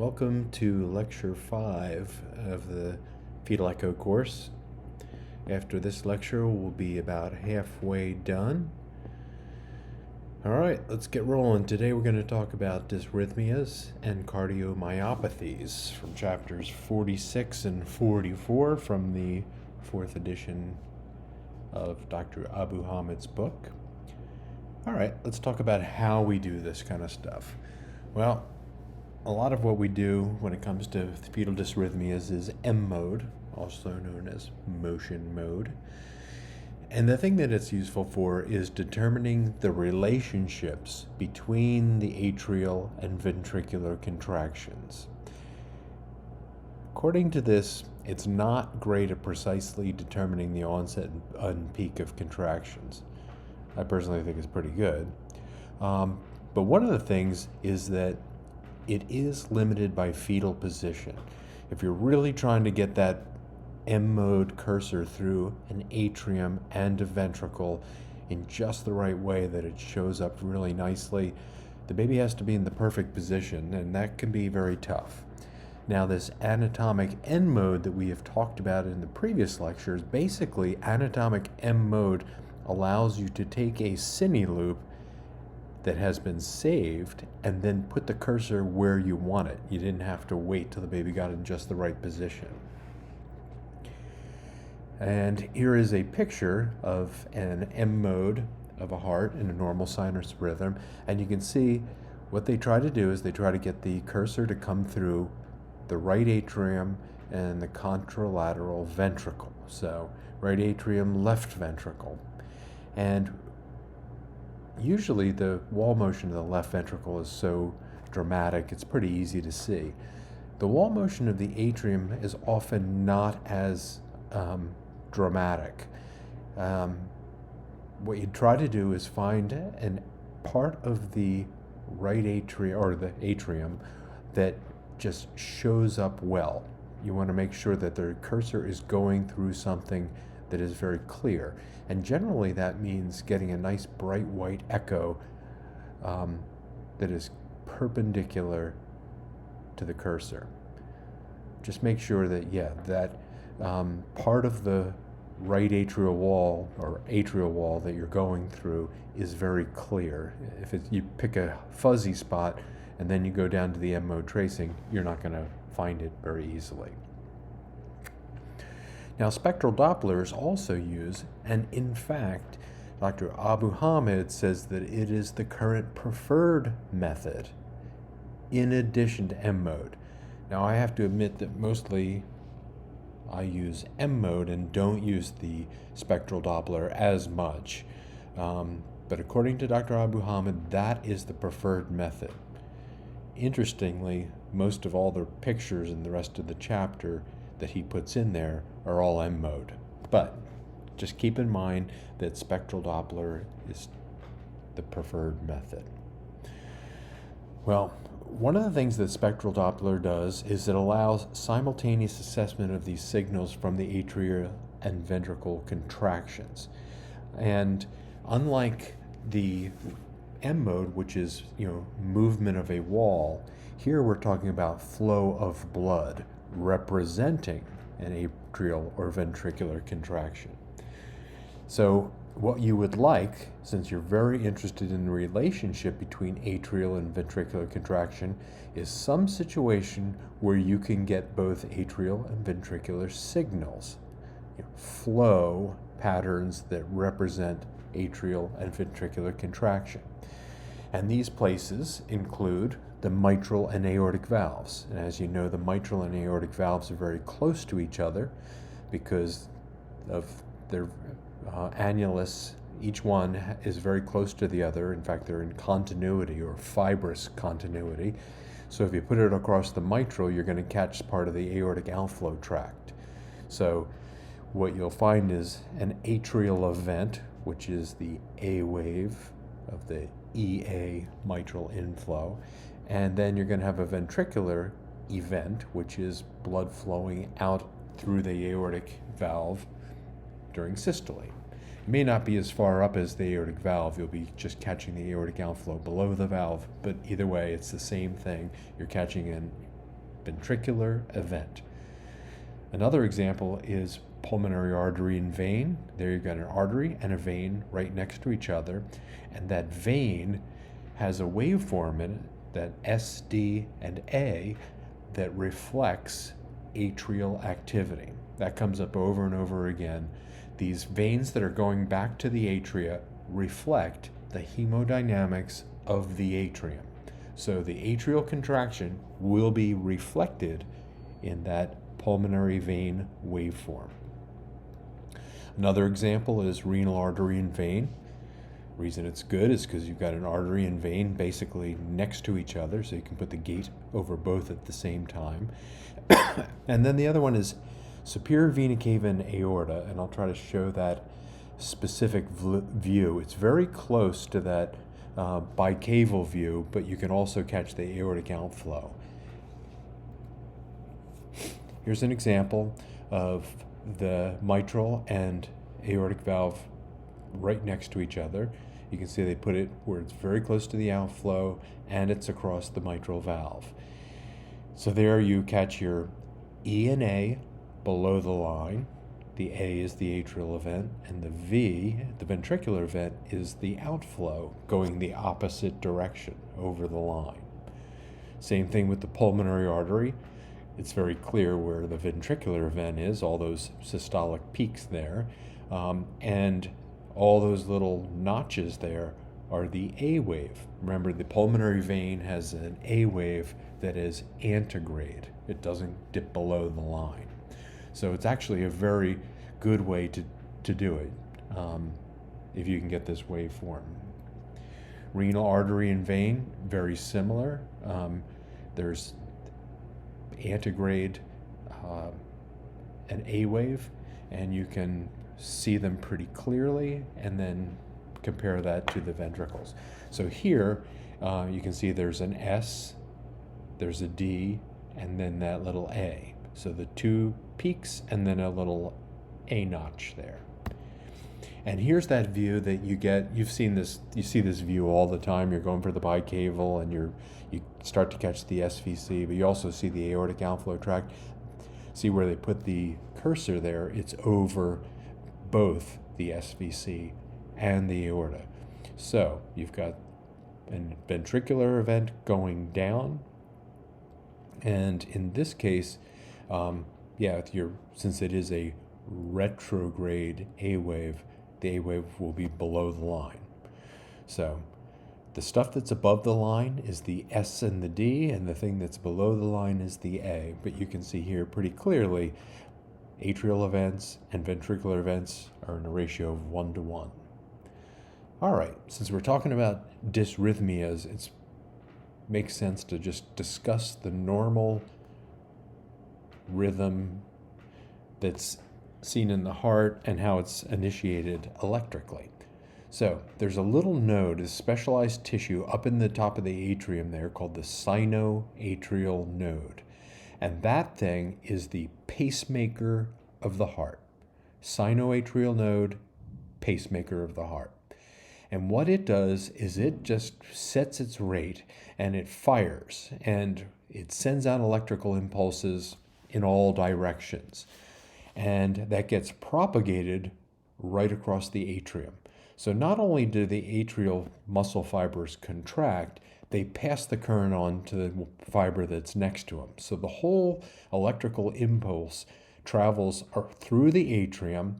welcome to Lecture 5 of the Fetal Echo course. After this lecture, we'll be about halfway done. Alright, let's get rolling. Today we're going to talk about dysrhythmias and cardiomyopathies from chapters 46 and 44 from the 4th edition of Dr. Abuhamad's book. Alright, let's talk about how we do this kind of stuff. Well, a lot of what we do when it comes to fetal dysrhythmias is M mode, also known as motion mode. And the thing that it's useful for is determining the relationships between the atrial and ventricular contractions. According to this, it's not great at precisely determining the onset and peak of contractions. I personally think it's pretty good. But one of the things is that it is limited by fetal position. If you're really trying to get that M mode cursor through an atrium and a ventricle in just the right way that it shows up really nicely, the baby has to be in the perfect position, and that can be very tough. Now, this anatomic N mode that we have talked about in the previous lectures, basically anatomic M mode allows you to take a cine loop that has been saved and then put the cursor where you want it. You didn't have to wait till the baby got in just the right position. And here is a picture of an M mode of a heart in a normal sinus rhythm, and you can see what they try to do is they try to get the cursor to come through the right atrium and the contralateral ventricle. So right atrium, left ventricle. And usually the wall motion of the left ventricle is so dramatic, it's pretty easy to see. The wall motion of the atrium is often not as dramatic. What you try to do is find an part of the right atrium, or the atrium, that just shows up well. You want to make sure that the cursor is going through something that is very clear. And generally that means getting a nice bright white echo that is perpendicular to the cursor. Just make sure that, that part of the right atrial wall or atrial wall that you're going through is very clear. If you pick a fuzzy spot and then you go down to the M mode tracing, you're not going to find it very easily. Now, spectral Dopplers also use, and in fact, Dr. Abuhamad says that it is the current preferred method in addition to M mode. Now, I have to admit that mostly I use M mode and don't use the spectral Doppler as much. But according to Dr. Abuhamad, that is the preferred method. Interestingly, most of all the pictures in the rest of the chapter that he puts in there are all M mode. But just keep in mind that spectral Doppler is the preferred method. Well, one of the things that spectral Doppler does is it allows simultaneous assessment of these signals from the atrial and ventricle contractions. And unlike the M mode, which is, movement of a wall, here we're talking about flow of blood representing an atrial or ventricular contraction. So what you would like, since you're very interested in the relationship between atrial and ventricular contraction, is some situation where you can get both atrial and ventricular signals, flow patterns that represent atrial and ventricular contraction. And these places include the mitral and aortic valves. And as you know, the mitral and aortic valves are very close to each other because of their annulus. Each one is very close to the other. In fact, they're in continuity or fibrous continuity. So if you put it across the mitral, you're going to catch part of the aortic outflow tract. So what you'll find is an atrial event, which is the A wave of the EA mitral inflow, and then you're going to have a ventricular event, which is blood flowing out through the aortic valve during systole. It may not be as far up as the aortic valve. You'll be just catching the aortic outflow below the valve, but either way, it's the same thing. You're catching an ventricular event. Another example is pulmonary artery and vein. There you've got an artery and a vein right next to each other, and that vein has a waveform in it, that S, D, and A, that reflects atrial activity. That comes up over and over again. These veins that are going back to the atria reflect the hemodynamics of the atrium. So the atrial contraction will be reflected in that pulmonary vein waveform. Another example is renal artery and vein. The reason it's good is because you've got an artery and vein basically next to each other, so you can put the gate over both at the same time. And then the other one is superior vena cava and aorta, and I'll try to show that specific view. It's very close to that bicaval view, but you can also catch the aortic outflow. Here's an example of the mitral and aortic valve right next to each other. You can see they put it where it's very close to the outflow and it's across the mitral valve. So there you catch your E and A below the line. The A is the atrial event, and the V, the ventricular event, is the outflow going the opposite direction over the line. Same thing with the pulmonary artery. It's very clear where the ventricular event is, all those systolic peaks there, and all those little notches there are the A wave. Remember, the pulmonary vein has an A wave that is antegrade. It doesn't dip below the line. So it's actually a very good way to do it if you can get this waveform. Renal artery and vein, very similar. There's antegrade and A wave, and you can see them pretty clearly and then compare that to the ventricles. So here you can see there's an S, there's a D, and then that little A. So the two peaks and then a little A notch there. And here's that view that you get. You see this view all the time. You're going for the bicaval and you start to catch the SVC, but you also see the aortic outflow tract. See where they put the cursor there? It's over both the SVC and the aorta. So you've got a ventricular event going down, and in this case, since it is a retrograde A wave, the A wave will be below the line. So the stuff that's above the line is the S and the D, and the thing that's below the line is the A. But you can see here pretty clearly atrial events and ventricular events are in a ratio of 1 to 1. All right, since we're talking about dysrhythmias, it makes sense to just discuss the normal rhythm that's seen in the heart and how it's initiated electrically. So there's a little node, a specialized tissue up in the top of the atrium there called the sinoatrial node. And that thing is the pacemaker of the heart. Sinoatrial node, pacemaker of the heart. And what it does is it just sets its rate and it fires and it sends out electrical impulses in all directions. And that gets propagated right across the atrium. So not only do the atrial muscle fibers contract, they pass the current on to the fiber that's next to them. So the whole electrical impulse travels through the atrium.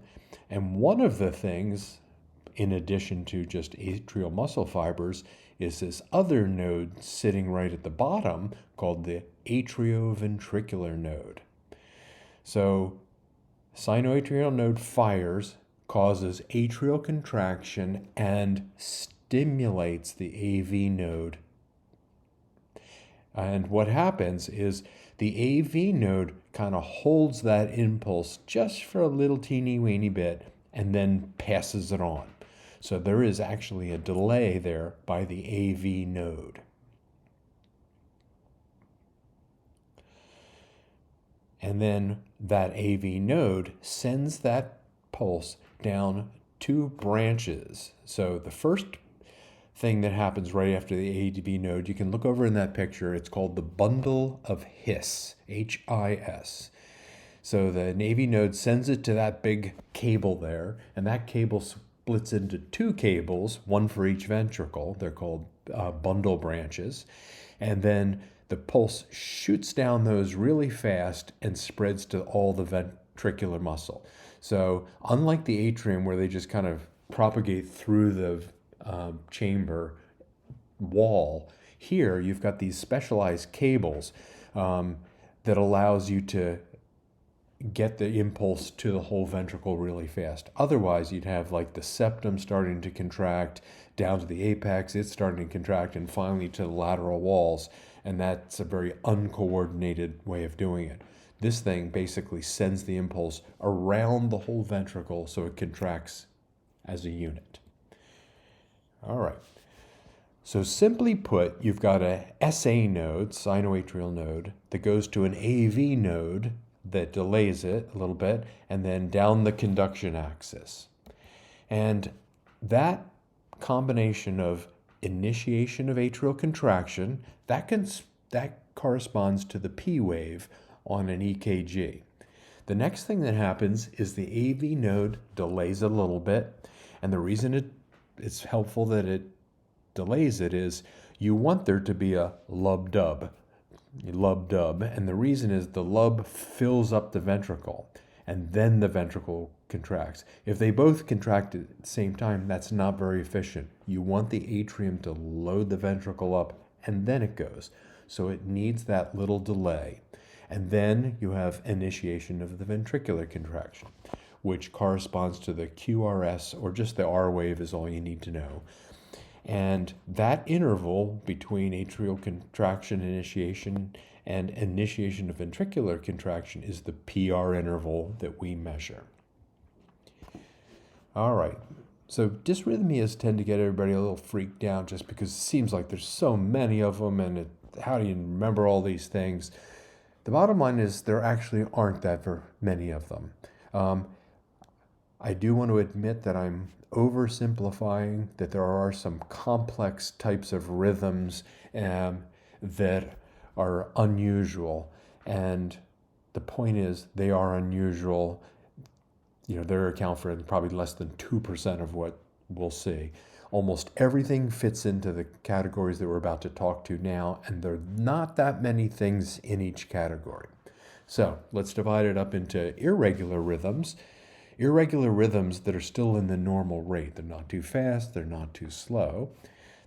And one of the things, in addition to just atrial muscle fibers, is this other node sitting right at the bottom called the atrioventricular node. So sinoatrial node fires, causes atrial contraction, and stimulates the AV node. And what happens is the AV node kind of holds that impulse just for a little teeny weeny bit and then passes it on. So there is actually a delay there by the AV node. And then that AV node sends that pulse down two branches. So the first thing that happens right after the AV node. You can look over in that picture. It's called the bundle of His, H-I-S. So the AV node sends it to that big cable there, and that cable splits into two cables, one for each ventricle. They're called bundle branches. And then the pulse shoots down those really fast and spreads to all the ventricular muscle. So unlike the atrium, where they just kind of propagate through the chamber wall, here you've got these specialized cables that allows you to get the impulse to the whole ventricle really fast. Otherwise, you'd have like the septum starting to contract down to the apex, it's starting to contract, and finally to the lateral walls. And that's a very uncoordinated way of doing it. This thing basically sends the impulse around the whole ventricle so it contracts as a unit. All right. So simply put, you've got a SA node, sinoatrial node, that goes to an AV node that delays it a little bit, and then down the conduction axis. And that combination of initiation of atrial contraction, that corresponds to the P wave on an EKG. The next thing that happens is the AV node delays a little bit, and the reason it's helpful that it delays it is you want there to be a lub-dub, and the reason is the lub fills up the ventricle, and then the ventricle contracts. If they both contract at the same time, that's not very efficient. You want the atrium to load the ventricle up, and then it goes. So it needs that little delay. And then you have initiation of the ventricular contraction, which corresponds to the QRS, or just the R wave is all you need to know. And that interval between atrial contraction initiation and initiation of ventricular contraction is the PR interval that we measure. All right, so dysrhythmias tend to get everybody a little freaked out just because it seems like there's so many of them, and how do you remember all these things? The bottom line is there actually aren't that very many of them. I do want to admit that I'm oversimplifying, that there are some complex types of rhythms that are unusual, and the point is they are unusual. They account for probably less than 2% of what we'll see. Almost everything fits into the categories that we're about to talk to now, and there are not that many things in each category. So let's divide it up into irregular rhythms. Irregular rhythms that are still in the normal rate. They're not too fast, they're not too slow.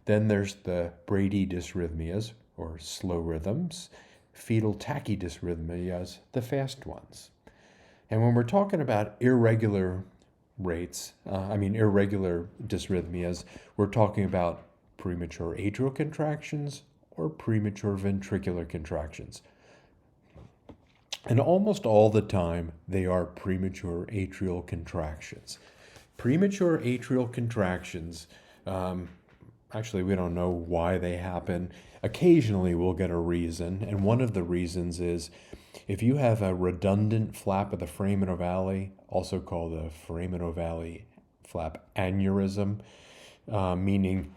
Then there's the bradydysrhythmias, or slow rhythms, fetal tachydysrhythmias, the fast ones. And when we're talking about irregular dysrhythmias, we're talking about premature atrial contractions or premature ventricular contractions. And almost all the time, they are premature atrial contractions. Premature atrial contractions, actually, we don't know why they happen. Occasionally, we'll get a reason, and one of the reasons is if you have a redundant flap of the foramen ovale, also called a foramen ovale flap aneurysm, meaning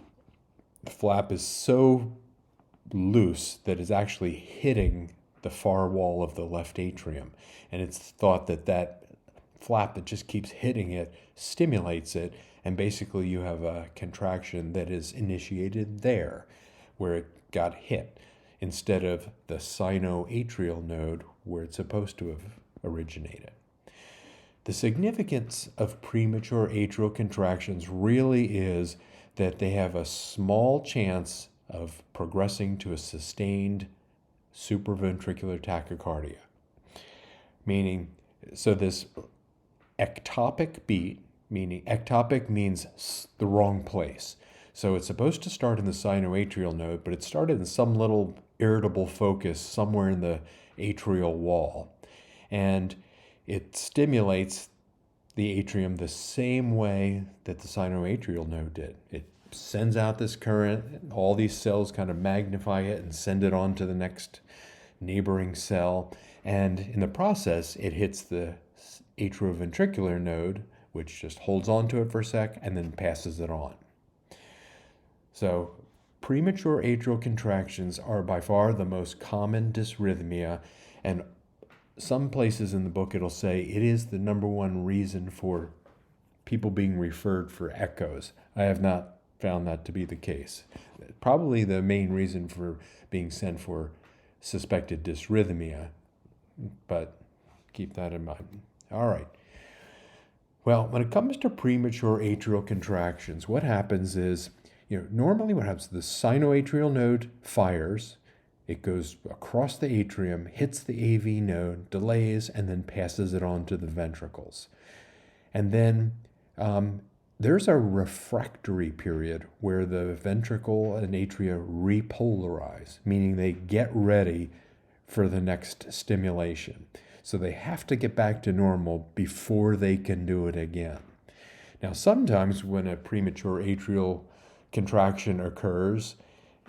the flap is so loose that it's actually hitting the far wall of the left atrium. And it's thought that that flap that just keeps hitting it stimulates it, and basically you have a contraction that is initiated there where it got hit, instead of the sinoatrial node where it's supposed to have originated. The significance of premature atrial contractions really is that they have a small chance of progressing to a sustained supraventricular tachycardia. Meaning, so this ectopic beat, meaning ectopic means the wrong place. So it's supposed to start in the sinoatrial node, but it started in some little irritable focus somewhere in the atrial wall. And it stimulates the atrium the same way that the sinoatrial node did. It sends out this current, all these cells kind of magnify it and send it on to the next neighboring cell. And in the process, it hits the atrioventricular node, which just holds on to it for a sec and then passes it on. So premature atrial contractions are by far the most common dysrhythmia, and some places in the book it'll say it is the number one reason for people being referred for echoes. I have not found that to be the case. Probably the main reason for being sent for suspected dysrhythmia, but keep that in mind. All right. Well, when it comes to premature atrial contractions, what happens is, normally what happens, the sinoatrial node fires, it goes across the atrium, hits the AV node, delays, and then passes it on to the ventricles. And then there's a refractory period where the ventricle and atria repolarize, meaning they get ready for the next stimulation. So they have to get back to normal before they can do it again. Now, sometimes when a premature atrial contraction occurs,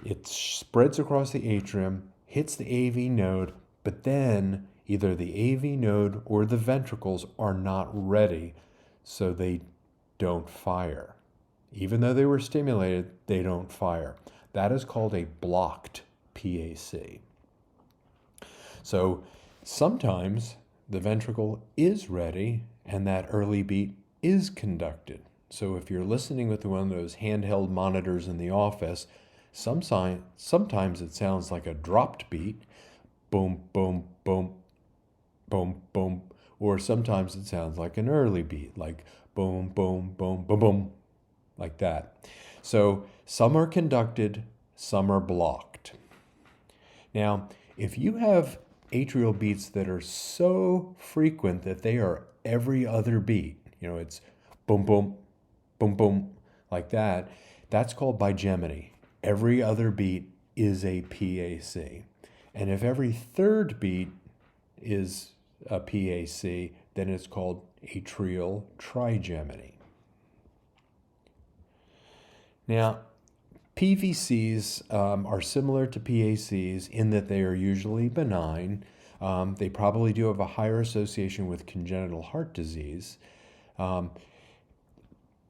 it spreads across the atrium, hits the AV node, but then either the AV node or the ventricles are not ready, so they don't fire. Even though they were stimulated, they don't fire. That is called a blocked PAC. So sometimes the ventricle is ready and that early beat is conducted. So if you're listening with one of those handheld monitors in the office, sometimes it sounds like a dropped beat, boom, boom, boom, boom, boom, or sometimes it sounds like an early beat, like boom, boom, boom, boom, boom, like that. So some are conducted, some are blocked. Now, if you have atrial beats that are so frequent that they are every other beat, it's boom, boom, boom, boom, like that, that's called bigeminy. Every other beat is a PAC. And if every third beat is a PAC, then it's called atrial trigeminy. Now, PVCs are similar to PACs in that they are usually benign. They probably do have a higher association with congenital heart disease.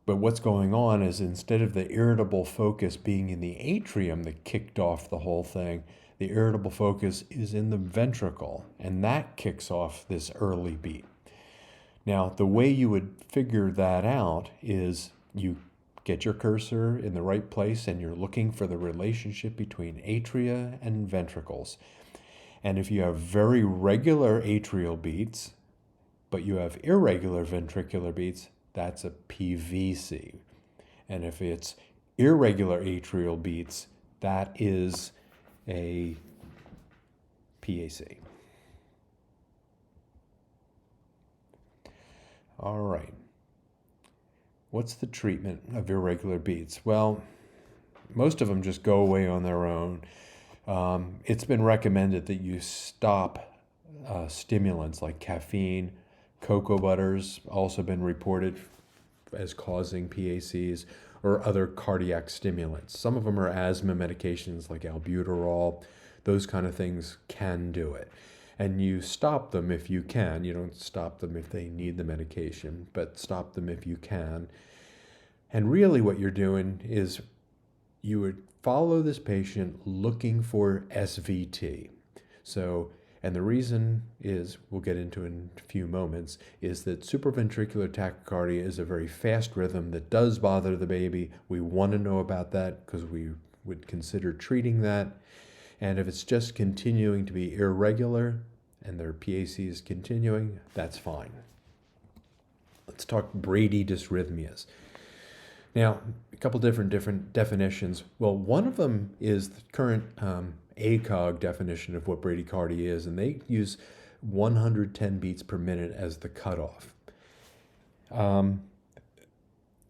But what's going on is instead of the irritable focus being in the atrium that kicked off the whole thing, the irritable focus is in the ventricle, and that kicks off this early beat. Now, the way you would figure that out is you get your cursor in the right place and you're looking for the relationship between atria and ventricles. And if you have very regular atrial beats, but you have irregular ventricular beats, that's a PVC. And if it's irregular atrial beats, that is a PAC. All right. What's the treatment of irregular beats? Well, most of them just go away on their own. It's been recommended that you stop stimulants like caffeine. Cocoa butters also been reported as causing PACs, or other cardiac stimulants. Some of them are asthma medications like albuterol. Those kind of things can do it. And you stop them if you can. You don't stop them if they need the medication, but stop them if you can. And really what you're doing is you would follow this patient looking for SVT. So, and the reason is, we'll get into in a few moments, is that supraventricular tachycardia is a very fast rhythm that does bother the baby. We want to know about that because we would consider treating that. And if it's just continuing to be irregular and their PAC is continuing, that's fine. Let's talk Brady dysrhythmias. Now, a couple different definitions. Well, one of them is the current ACOG definition of what bradycardia is, and they use 110 beats per minute as the cutoff.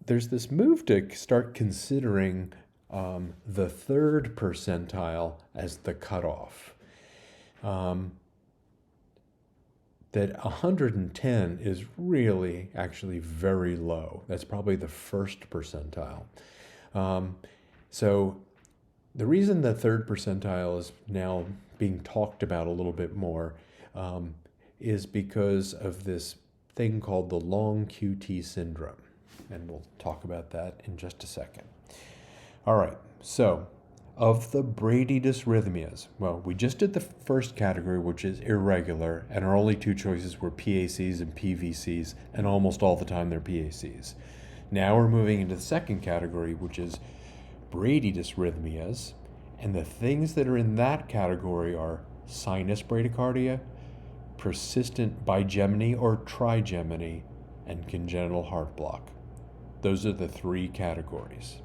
There's this move to start considering the third percentile as the cutoff. That 110 is really actually very low. That's probably the first percentile. So the reason the third percentile is now being talked about a little bit more is because of this thing called the long QT syndrome. And we'll talk about that in just a second. All right, so of the Brady dysrhythmias, well, we just did the first category, which is irregular, and our only two choices were PACs and PVCs, and almost all the time they're PACs. Now we're moving into the second category, which is Brady dysrhythmias, and the things that are in that category are sinus bradycardia, persistent bigeminy or trigeminy, and congenital heart block. Those are the three categories.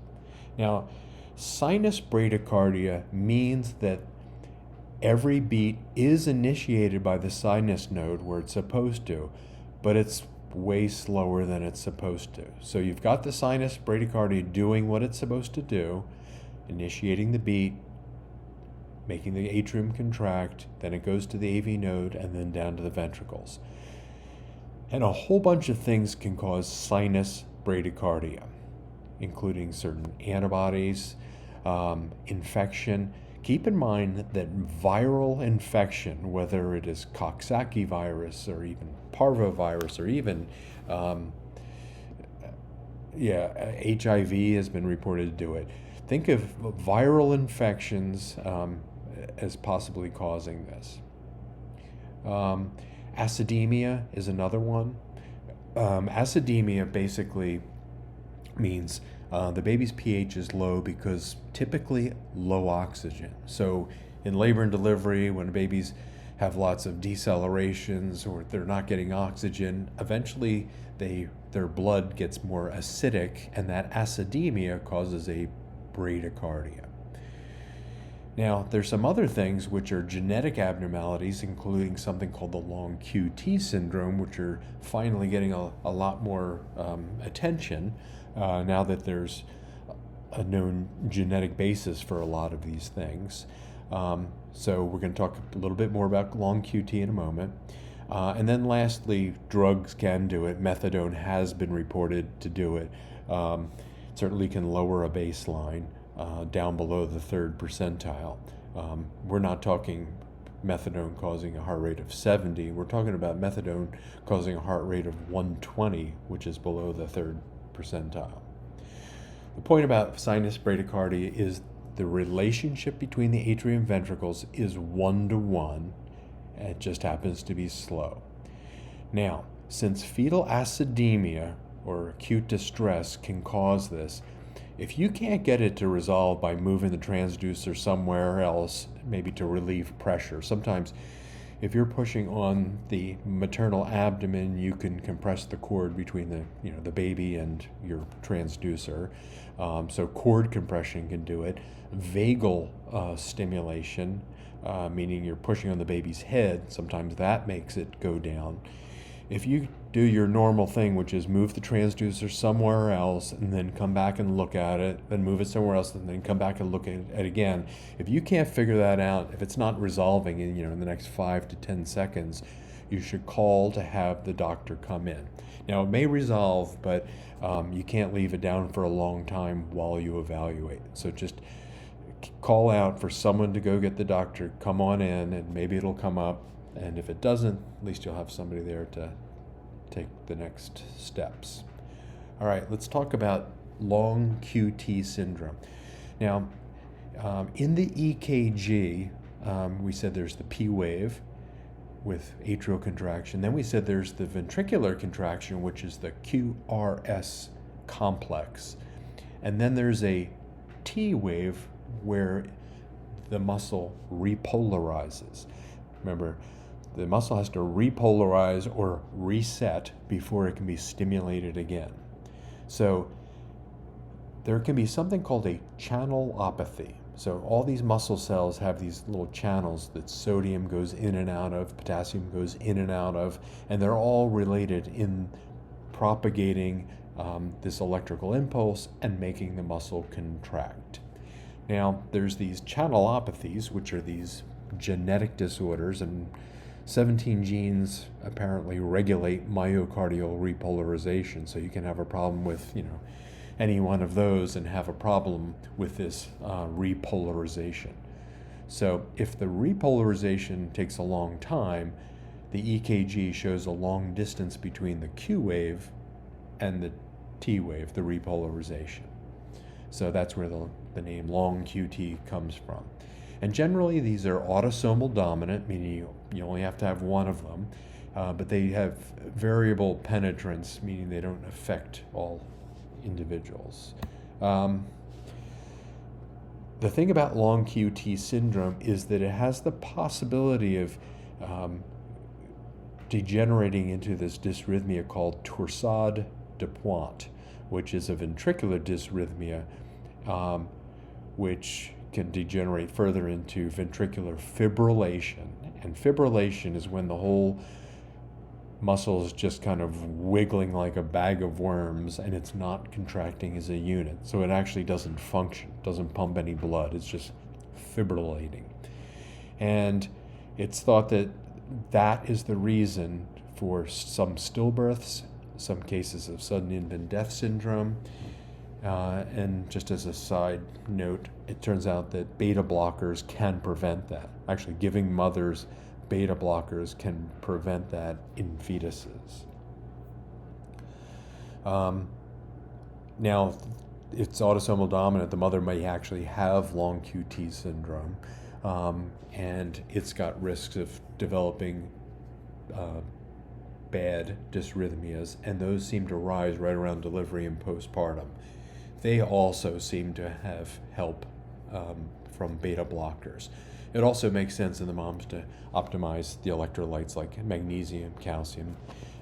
Now, sinus bradycardia means that every beat is initiated by the sinus node where it's supposed to, but it's way slower than it's supposed to. So you've got the sinus bradycardia doing what it's supposed to do, initiating the beat, making the atrium contract, then it goes to the AV node and then down to the ventricles. And a whole bunch of things can cause sinus bradycardia, including certain antibodies, infection. Keep in mind that viral infection, whether it is Coxsackie virus or even parvovirus or even HIV has been reported to do it. Think of viral infections as possibly causing this. Acidemia is another one. Acidemia basically means the baby's pH is low because typically low oxygen. So in labor and delivery, when babies have lots of decelerations or they're not getting oxygen, eventually their blood gets more acidic, and that acidemia causes a bradycardia. Now, there's some other things which are genetic abnormalities, including something called the long QT syndrome, which are finally getting a lot more attention now that there's a known genetic basis for a lot of these things. So we're going to talk a little bit more about long QT in a moment. And then lastly, drugs can do it. Methadone has been reported to do it. Certainly can lower a baseline down below the third percentile. We're not talking methadone causing a heart rate of 70. We're talking about methadone causing a heart rate of 120, which is below the third percentile. The point about sinus bradycardia is the relationship between the atrium and ventricles is 1-to-1. It just happens to be slow. Now, since fetal acidemia or acute distress can cause this, if you can't get it to resolve by moving the transducer somewhere else, maybe to relieve pressure, sometimes if you're pushing on the maternal abdomen, you can compress the cord between the baby and your transducer. So cord compression can do it. Vagal stimulation, meaning you're pushing on the baby's head, sometimes that makes it go down. If you do your normal thing, which is move the transducer somewhere else and then come back and look at it, then move it somewhere else and then come back and look at it again, if you can't figure that out, if it's not resolving in the next 5 to 10 seconds, you should call to have the doctor come in. Now, it may resolve, but you can't leave it down for a long time while you evaluate. So just call out for someone to go get the doctor, come on in, and maybe it'll come up. And if it doesn't, at least you'll have somebody there to take the next steps. All right, let's talk about long QT syndrome. Now, in the EKG, we said there's the P wave with atrial contraction. Then we said there's the ventricular contraction, which is the QRS complex. And then there's a T wave where the muscle repolarizes. Remember, the muscle has to repolarize or reset before it can be stimulated again. So there can be something called a channelopathy. So all these muscle cells have these little channels that sodium goes in and out of, potassium goes in and out of, and they're all related in propagating this electrical impulse and making the muscle contract. Now, there's these channelopathies, which are these genetic disorders, and 17 genes apparently regulate myocardial repolarization. So you can have a problem with, any one of those and have a problem with this repolarization. So if the repolarization takes a long time, the EKG shows a long distance between the Q wave and the T wave, the repolarization. So that's where the name long QT comes from. And generally, these are autosomal dominant, meaning you only have to have one of them, but they have variable penetrance, meaning they don't affect all individuals. The thing about long QT syndrome is that it has the possibility of degenerating into this dysrhythmia called torsade de pointe, which is a ventricular dysrhythmia, which can degenerate further into ventricular fibrillation. And fibrillation is when the whole muscle is just kind of wiggling like a bag of worms, and it's not contracting as a unit. So it actually doesn't function, doesn't pump any blood. It's just fibrillating. And it's thought that that is the reason for some stillbirths, some cases of sudden infant death syndrome. And just as a side note, it turns out that beta blockers can prevent that. Actually, giving mothers beta blockers can prevent that in fetuses. Now, it's autosomal dominant. The mother may actually have long QT syndrome, and it's got risks of developing bad dysrhythmias, and those seem to rise right around delivery and postpartum. They also seem to have help from beta blockers. It also makes sense in the moms to optimize the electrolytes like magnesium, calcium,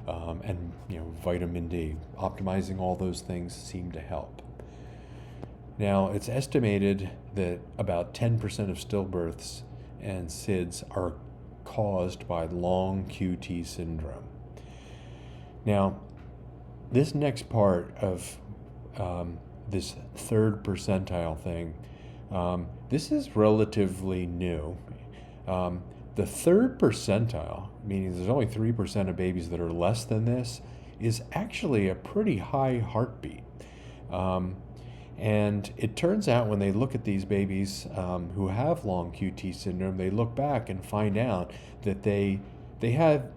and vitamin D. Optimizing all those things seem to help. Now, it's estimated that about 10% of stillbirths and SIDS are caused by long QT syndrome. Now, this next part of this third percentile thing, this is relatively new. The third percentile, meaning there's only 3% of babies that are less than this, is actually a pretty high heartbeat. And it turns out when they look at these babies who have long QT syndrome, they look back and find out that they had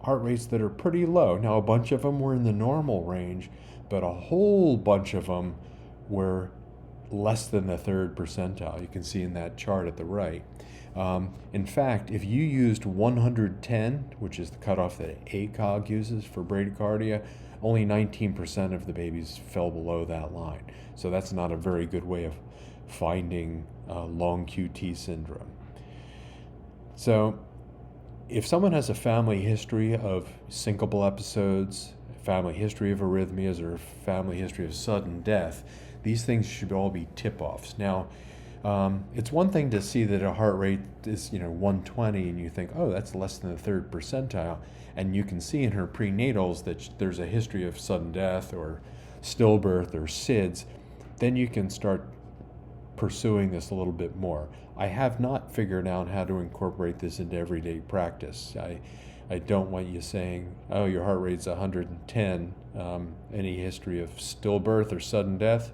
heart rates that are pretty low. Now, a bunch of them were in the normal range, but a whole bunch of them were less than the third percentile. You can see in that chart at the right. In fact, if you used 110, which is the cutoff that ACOG uses for bradycardia, only 19% of the babies fell below that line. So that's not a very good way of finding long QT syndrome. So if someone has a family history of syncopal episodes, family history of arrhythmias, or family history of sudden death, these things should all be tip-offs. Now, it's one thing to see that a heart rate is 120 and you think, oh, that's less than the third percentile, and you can see in her prenatals that there's a history of sudden death or stillbirth or SIDS. Then you can start pursuing this a little bit more. I have not figured out how to incorporate this into everyday practice. I don't want you saying, oh, your heart rate's 110, any history of stillbirth or sudden death,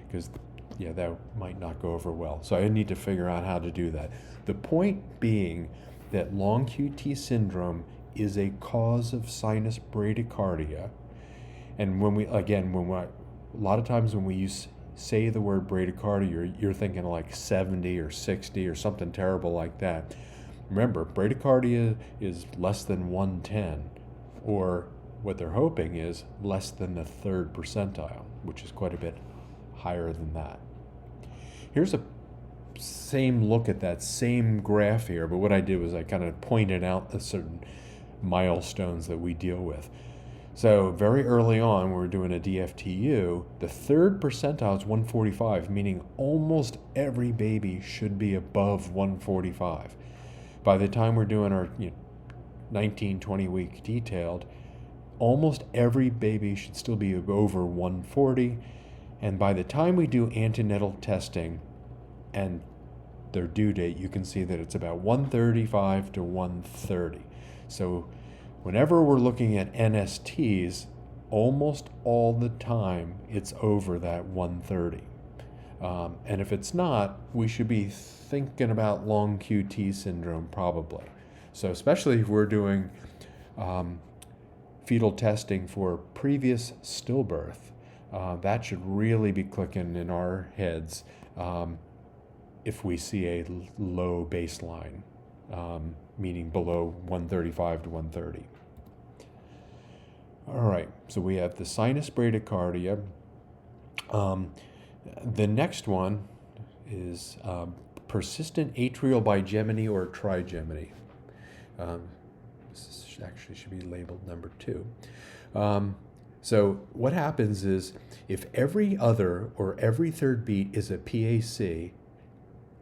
because that might not go over well. So I need to figure out how to do that. The point being that long QT syndrome is a cause of sinus bradycardia. And a lot of times when we say the word bradycardia, you're thinking like 70 or 60 or something terrible like that. Remember, bradycardia is less than 110, or what they're hoping is less than the third percentile, which is quite a bit higher than that. Here's a same look at that same graph here, but what I did was I kind of pointed out the certain milestones that we deal with. So very early on, when we're doing a DFTU, the third percentile is 145, meaning almost every baby should be above 145. By the time we're doing our 19, 20-week detailed, almost every baby should still be over 140. And by the time we do antenatal testing and their due date, you can see that it's about 135 to 130. So whenever we're looking at NSTs, almost all the time it's over that 130. And if it's not, we should be thinking about long QT syndrome probably. So especially if we're doing fetal testing for previous stillbirth, That should really be clicking in our heads if we see a low baseline, meaning below 135 to 130. All right, so we have the sinus bradycardia. The next one is persistent atrial bigeminy or trigeminy. This actually should be labeled number 2. So what happens is if every other or every third beat is a PAC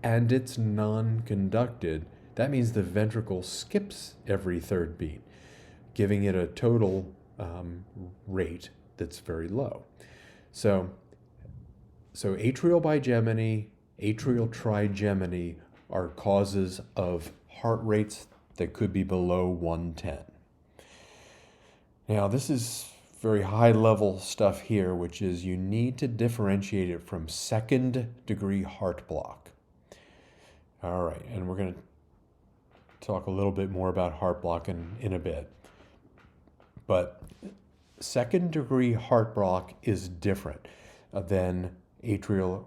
and it's non-conducted, that means the ventricle skips every third beat, giving it a total rate that's very low. So atrial bigeminy, atrial trigeminy are causes of heart rates that could be below 110. Now, this is very high level stuff here, which is you need to differentiate it from second degree heart block. All right, and we're going to talk a little bit more about heart block in a bit. But second degree heart block is different than atrial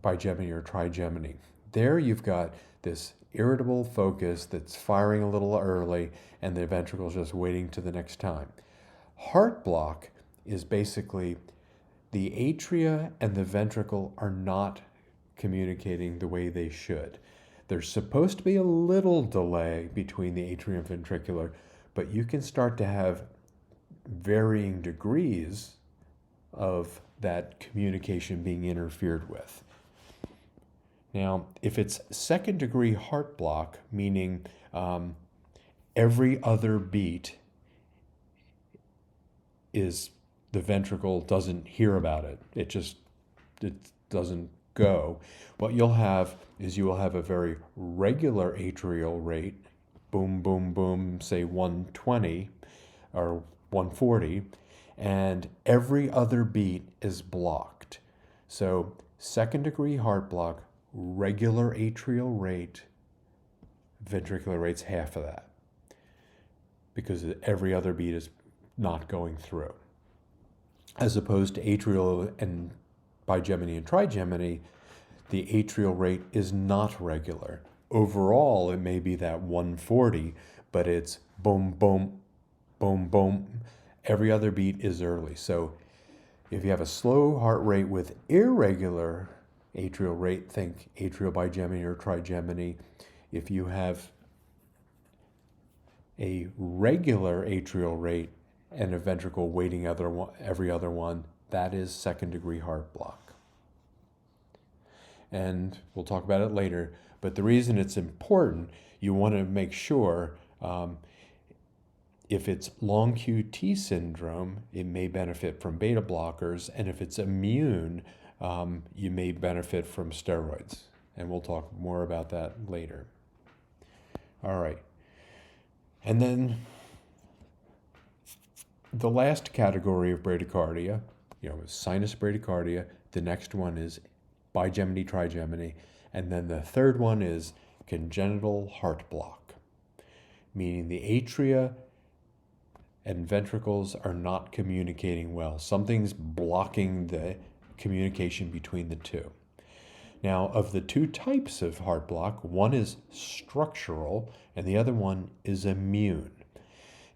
bigeminy or trigeminy. There you've got this irritable focus that's firing a little early and the ventricle's just waiting to the next time. Heart block is basically the atria and the ventricle are not communicating the way they should. There's supposed to be a little delay between the atrium and ventricular, but you can start to have varying degrees of that communication being interfered with. Now, if it's second degree heart block, meaning every other beat is the ventricle doesn't hear about it. It doesn't go. What you'll have is you will have a very regular atrial rate, boom, boom, boom, say 120 or 140, and every other beat is blocked. So second degree heart block, regular atrial rate, ventricular rate's half of that because every other beat is not going through. As opposed to atrial and bigeminy and trigeminy, the atrial rate is not regular. Overall, it may be that 140, but it's boom, boom, boom, boom. Every other beat is early. So if you have a slow heart rate with irregular atrial rate, think atrial bigeminy or trigeminy. If you have a regular atrial rate and a ventricle waiting every other one, that is second degree heart block. And we'll talk about it later, but the reason it's important, you want to make sure if it's long QT syndrome, it may benefit from beta blockers, and if it's immune, you may benefit from steroids. And we'll talk more about that later. All right. And then the last category of bradycardia, is sinus bradycardia. The next one is bigeminy, trigeminy. And then the third one is congenital heart block, meaning the atria and ventricles are not communicating well. Something's blocking the communication between the two. Now, of the two types of heart block, one is structural and the other one is immune.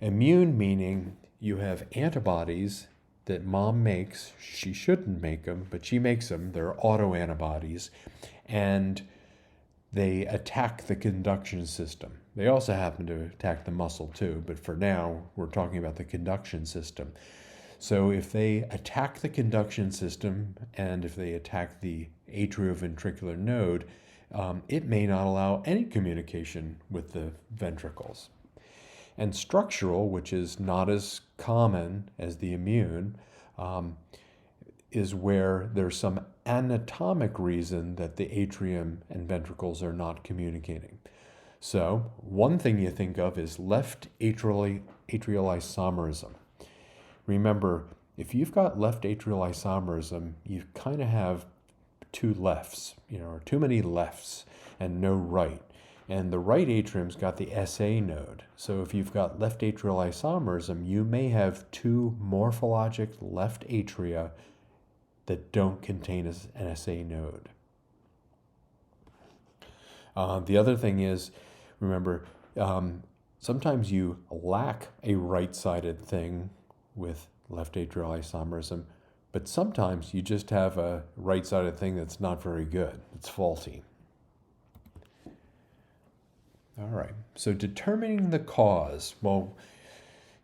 Immune meaning you have antibodies that mom makes. She shouldn't make them, but she makes them. They're autoantibodies, and they attack the conduction system. They also happen to attack the muscle too, but for now, we're talking about the conduction system. So if they attack the conduction system and if they attack the atrioventricular node, it may not allow any communication with the ventricles. And structural, which is not as common as the immune, is where there's some anatomic reason that the atrium and ventricles are not communicating. So one thing you think of is left atrial isomerism. Remember, if you've got left atrial isomerism, you kind of have two lefts, or too many lefts and no right. And the right atrium's got the SA node. So if you've got left atrial isomerism, you may have two morphologic left atria that don't contain an SA node. The other thing is, remember, sometimes you lack a right-sided thing with left atrial isomerism, but sometimes you just have a right-sided thing that's not very good. It's faulty. All right, so determining the cause. Well,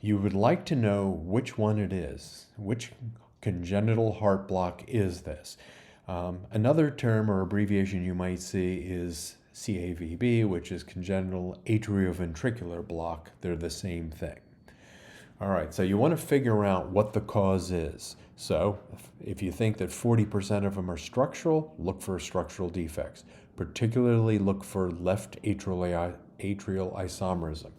you would like to know which one it is. Which congenital heart block is this? Another term or abbreviation you might see is CAVB, which is congenital atrioventricular block. They're the same thing. All right, so you want to figure out what the cause is. So if you think that 40% of them are structural, look for structural defects. Particularly look for left atrial isomerism.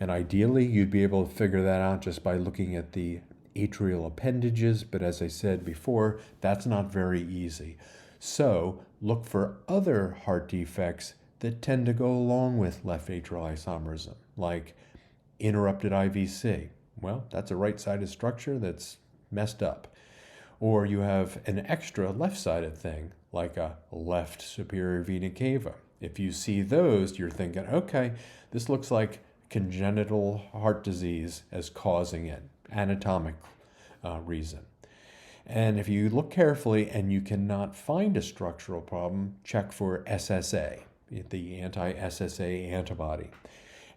And ideally, you'd be able to figure that out just by looking at the atrial appendages, but as I said before, that's not very easy. So look for other heart defects that tend to go along with left atrial isomerism, like interrupted IVC. Well, that's a right-sided structure that's messed up. Or you have an extra left-sided thing, like a left superior vena cava. If you see those, you're thinking, okay, this looks like congenital heart disease as causing it, anatomic reason. And if you look carefully and you cannot find a structural problem, check for SSA, the anti-SSA antibody.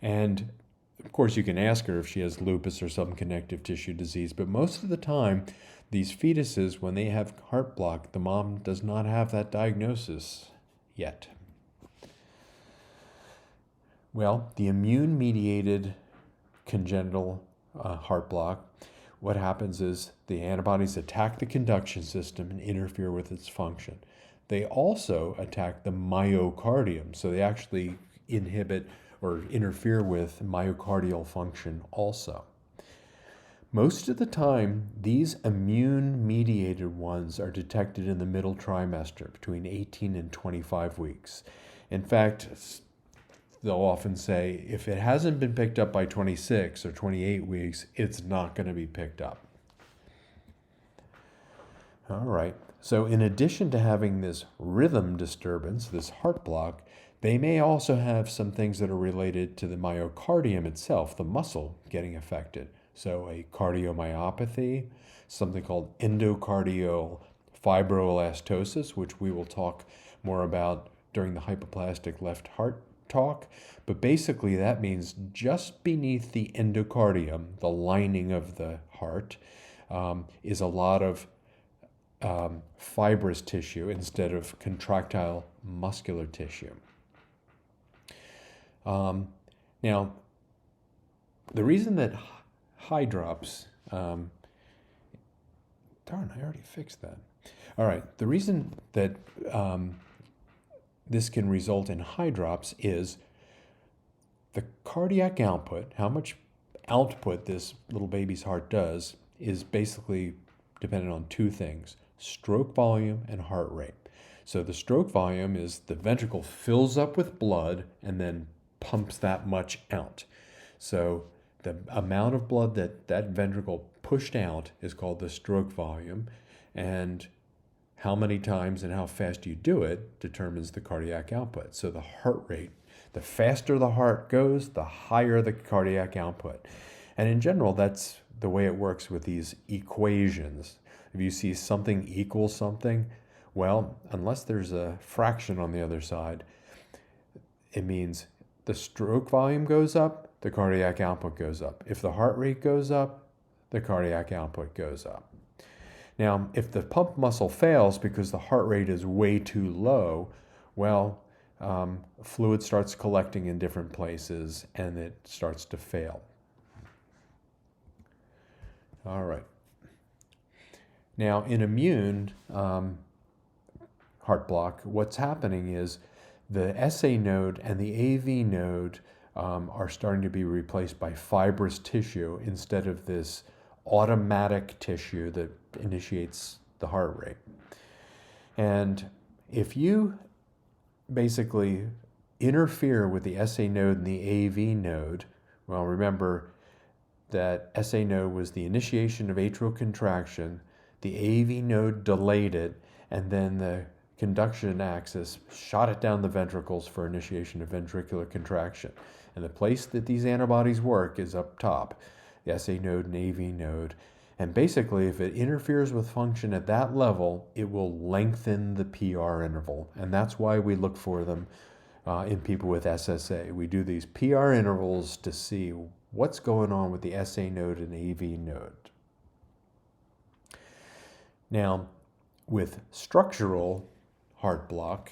And of course, you can ask her if she has lupus or some connective tissue disease, but most of the time, these fetuses, when they have heart block, the mom does not have that diagnosis yet. Well, the immune-mediated congenital heart block, what happens is the antibodies attack the conduction system and interfere with its function. They also attack the myocardium, so they actually inhibit or interfere with myocardial function also. Most of the time, these immune-mediated ones are detected in the middle trimester, between 18 and 25 weeks. In fact, they'll often say, if it hasn't been picked up by 26 or 28 weeks, it's not going to be picked up. All right, so in addition to having this rhythm disturbance, this heart block, they may also have some things that are related to the myocardium itself, the muscle getting affected. So a cardiomyopathy, something called endocardial fibroelastosis, which we will talk more about during the hypoplastic left heart talk. But basically that means just beneath the endocardium, the lining of the heart, is a lot of fibrous tissue instead of contractile muscular tissue. Now, the reason that high drops, darn, I already fixed that. All right, the reason that this can result in high drops is the cardiac output, how much output this little baby's heart does, is basically dependent on two things, stroke volume and heart rate. So the stroke volume is the ventricle fills up with blood and then pumps that much out. So the amount of blood that ventricle pushed out is called the stroke volume, and how many times and how fast you do it determines the cardiac output. So the heart rate, the faster the heart goes, the higher the cardiac output. And in general, that's the way it works with these equations. If you see something equals something, well, unless there's a fraction on the other side, it means the stroke volume goes up, the cardiac output goes up. If the heart rate goes up, the cardiac output goes up. Now, if the pump muscle fails because the heart rate is way too low, well, fluid starts collecting in different places and it starts to fail. All right. Now, in immune heart block, what's happening is the SA node and the AV node are starting to be replaced by fibrous tissue instead of this automatic tissue that initiates the heart rate. And if you basically interfere with the SA node and the AV node, well, remember that SA node was the initiation of atrial contraction, the AV node delayed it, and then the conduction axis shot it down the ventricles for initiation of ventricular contraction. And the place that these antibodies work is up top, the SA node and AV node. And basically, if it interferes with function at that level, it will lengthen the PR interval. And that's why we look for them in people with SSA. We do these PR intervals to see what's going on with the SA node and AV node. Now, with structural heart block,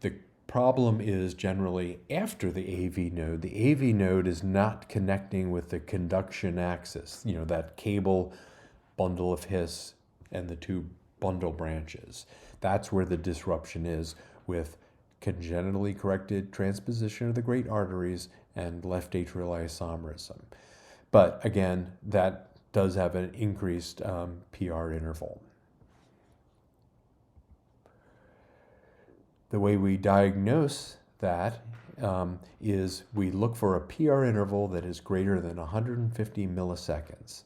the problem is generally after the AV node. The AV node is not connecting with the conduction axis, that cable bundle of His and the two bundle branches. That's where the disruption is with congenitally corrected transposition of the great arteries and left atrial isomerism. But again, that does have an increased PR interval. The way we diagnose that is we look for a PR interval that is greater than 150 milliseconds.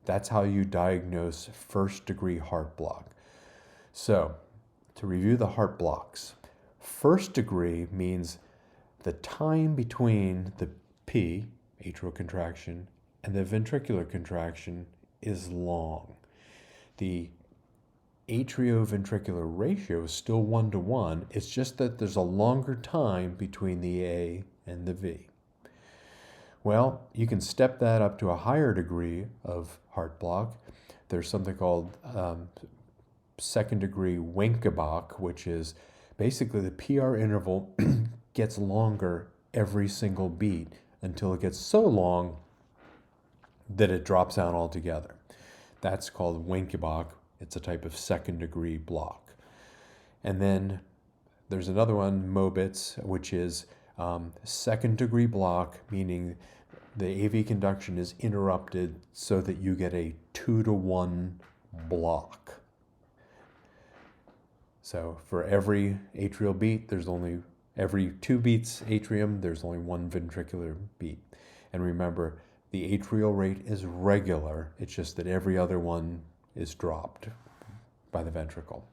That's how you diagnose first-degree heart block. So, to review the heart blocks, first degree means the time between the P, atrial contraction, and the ventricular contraction is long. The atrioventricular ratio is still 1:1. It's just that there's a longer time between the A and the V. Well, you can step that up to a higher degree of heart block. There's something called second degree Wenckebach, which is basically the PR interval gets longer every single beat until it gets so long that it drops out altogether. That's called Wenckebach. It's a type of second degree block. And then there's another one, Mobitz, which is second degree block, meaning the AV conduction is interrupted so that you get a 2-to-1 block. So for every atrial beat, every 2 beats atrium, there's only 1 ventricular beat. And remember, the atrial rate is regular. It's just that every other one is dropped by the ventricle.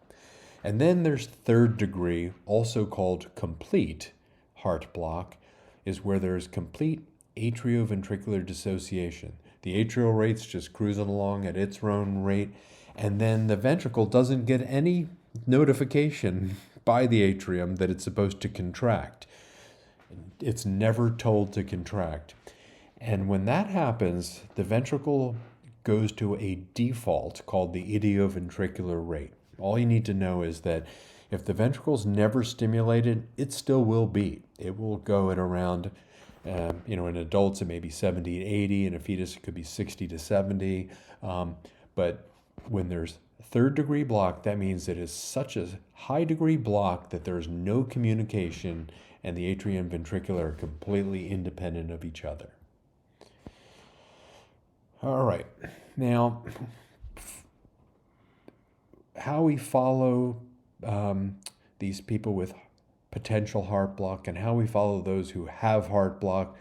And then there's third degree, also called complete heart block, is where there's complete atrioventricular dissociation. The atrial rate's just cruising along at its own rate, and then the ventricle doesn't get any notification by the atrium that it's supposed to contract. It's never told to contract. And when that happens, the ventricle goes to a default called the idioventricular rate. All you need to know is that if the ventricle's never stimulated, it still will beat. It will go at around, in adults it may be 70 to 80, in a fetus it could be 60 to 70. But when there's third degree block, that means it is such a high degree block that there's no communication and the atrium and ventricular are completely independent of each other. All right, now how we follow these people with potential heart block and how we follow those who have heart block,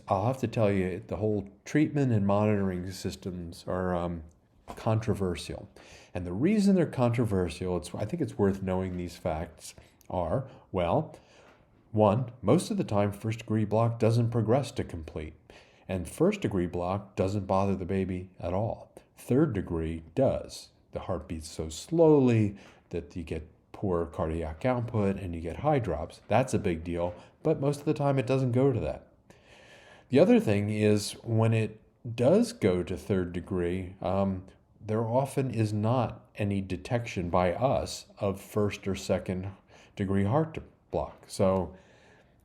I'll have to tell you, the whole treatment and monitoring systems are controversial. And the reason they're controversial, I think it's worth knowing these facts, are, well, one, most of the time first degree block doesn't progress to complete. And first degree block doesn't bother the baby at all. Third degree does. The heart beats so slowly that you get poor cardiac output and you get high drops. That's a big deal, but most of the time it doesn't go to that. The other thing is when it does go to third degree, there often is not any detection by us of first or second degree heart block. So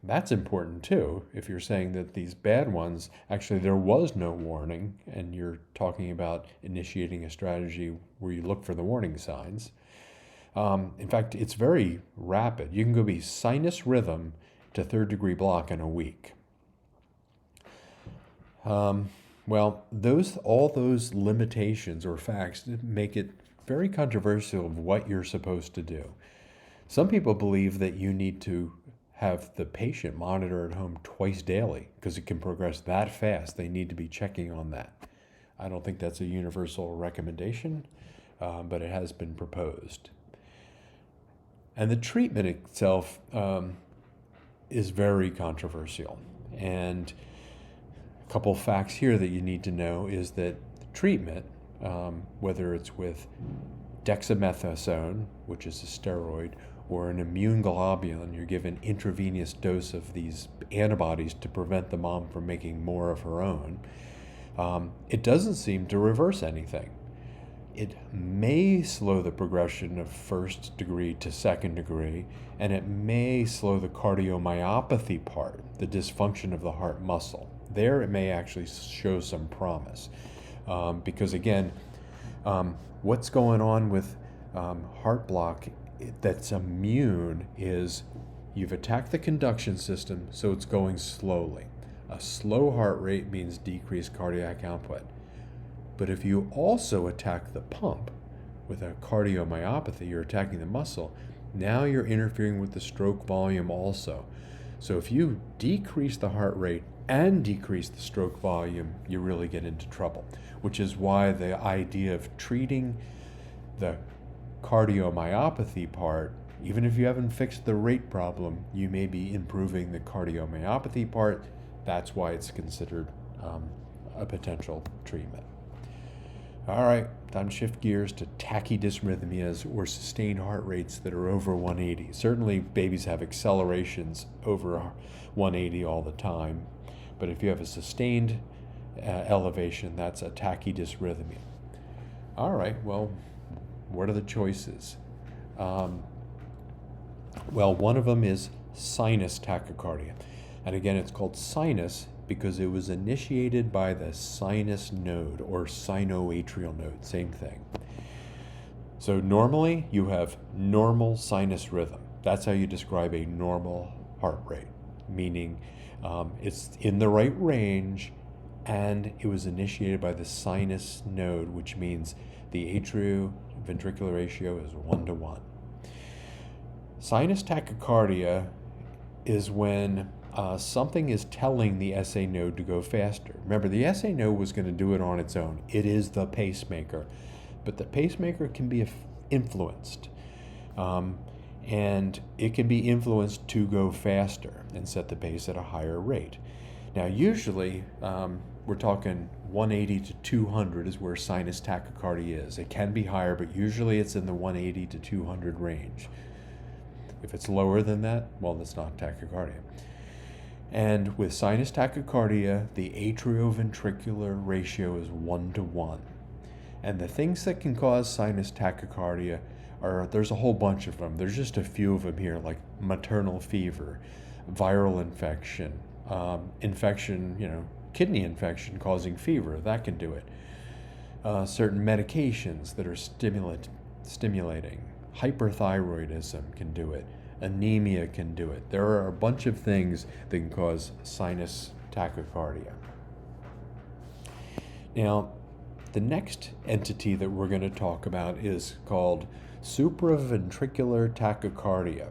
that's important too. If you're saying that these bad ones, actually there was no warning and you're talking about initiating a strategy where you look for the warning signs. In fact, it's very rapid. You can go be sinus rhythm to third degree block in a week. Well, all those limitations or facts make it very controversial of what you're supposed to do. Some people believe that you need to have the patient monitor at home twice daily because it can progress that fast. They need to be checking on that. I don't think that's a universal recommendation, but it has been proposed. And the treatment itself is very controversial. And a couple facts here that you need to know is that the treatment, whether it's with dexamethasone, which is a steroid, or an immune globulin, you're given intravenous dose of these antibodies to prevent the mom from making more of her own, it doesn't seem to reverse anything. It may slow the progression of first degree to second degree, and it may slow the cardiomyopathy part, the dysfunction of the heart muscle. There it may actually show some promise. Because again, what's going on with heart block that's immune is you've attacked the conduction system, so it's going slowly. A slow heart rate means decreased cardiac output. But if you also attack the pump with a cardiomyopathy, you're attacking the muscle, now you're interfering with the stroke volume also. So if you decrease the heart rate and decrease the stroke volume, you really get into trouble, which is why the idea of treating the cardiomyopathy part, even if you haven't fixed the rate problem, you may be improving the cardiomyopathy part. That's why it's considered a potential treatment. All right, time to shift gears to tachydysrhythmias or sustained heart rates that are over 180. Certainly babies have accelerations over 180 all the time, but if you have a sustained elevation, that's a tachydysrhythmia. All right, well, what are the choices? Well, one of them is sinus tachycardia. And again, it's called sinus because it was initiated by the sinus node or sinoatrial node, same thing. So normally you have normal sinus rhythm. That's how you describe a normal heart rate, meaning it's in the right range and it was initiated by the sinus node, which means the atrioventricular ratio is 1:1. Sinus tachycardia is when something is telling the SA node to go faster. Remember, the SA node was going to do it on its own. It is the pacemaker. But the pacemaker can be influenced. And it can be influenced to go faster and set the pace at a higher rate. Now, usually, we're talking 180 to 200 is where sinus tachycardia is. It can be higher, but usually it's in the 180 to 200 range. If it's lower than that, well, that's not tachycardia. And with sinus tachycardia, the atrioventricular ratio is 1:1. And the things that can cause sinus tachycardia there's a whole bunch of them. There's just a few of them here, like maternal fever, viral infection, kidney infection causing fever, that can do it. Certain medications that are stimulating, hyperthyroidism can do it. Anemia can do it. There are a bunch of things that can cause sinus tachycardia. Now, the next entity that we're going to talk about is called supraventricular tachycardia.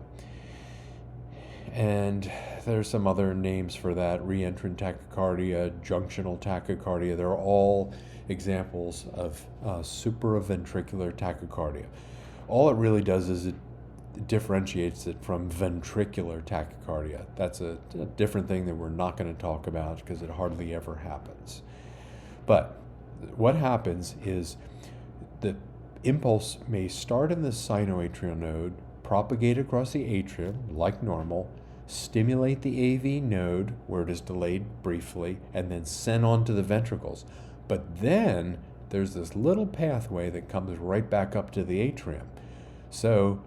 And there's some other names for that: reentrant tachycardia, junctional tachycardia. They're all examples of supraventricular tachycardia. All it really does is it differentiates it from ventricular tachycardia. That's a different thing that we're not going to talk about because it hardly ever happens. But what happens is the impulse may start in the sinoatrial node, propagate across the atrium like normal, stimulate the AV node where it is delayed briefly, and then send on to the ventricles. But then there's this little pathway that comes right back up to the atrium. So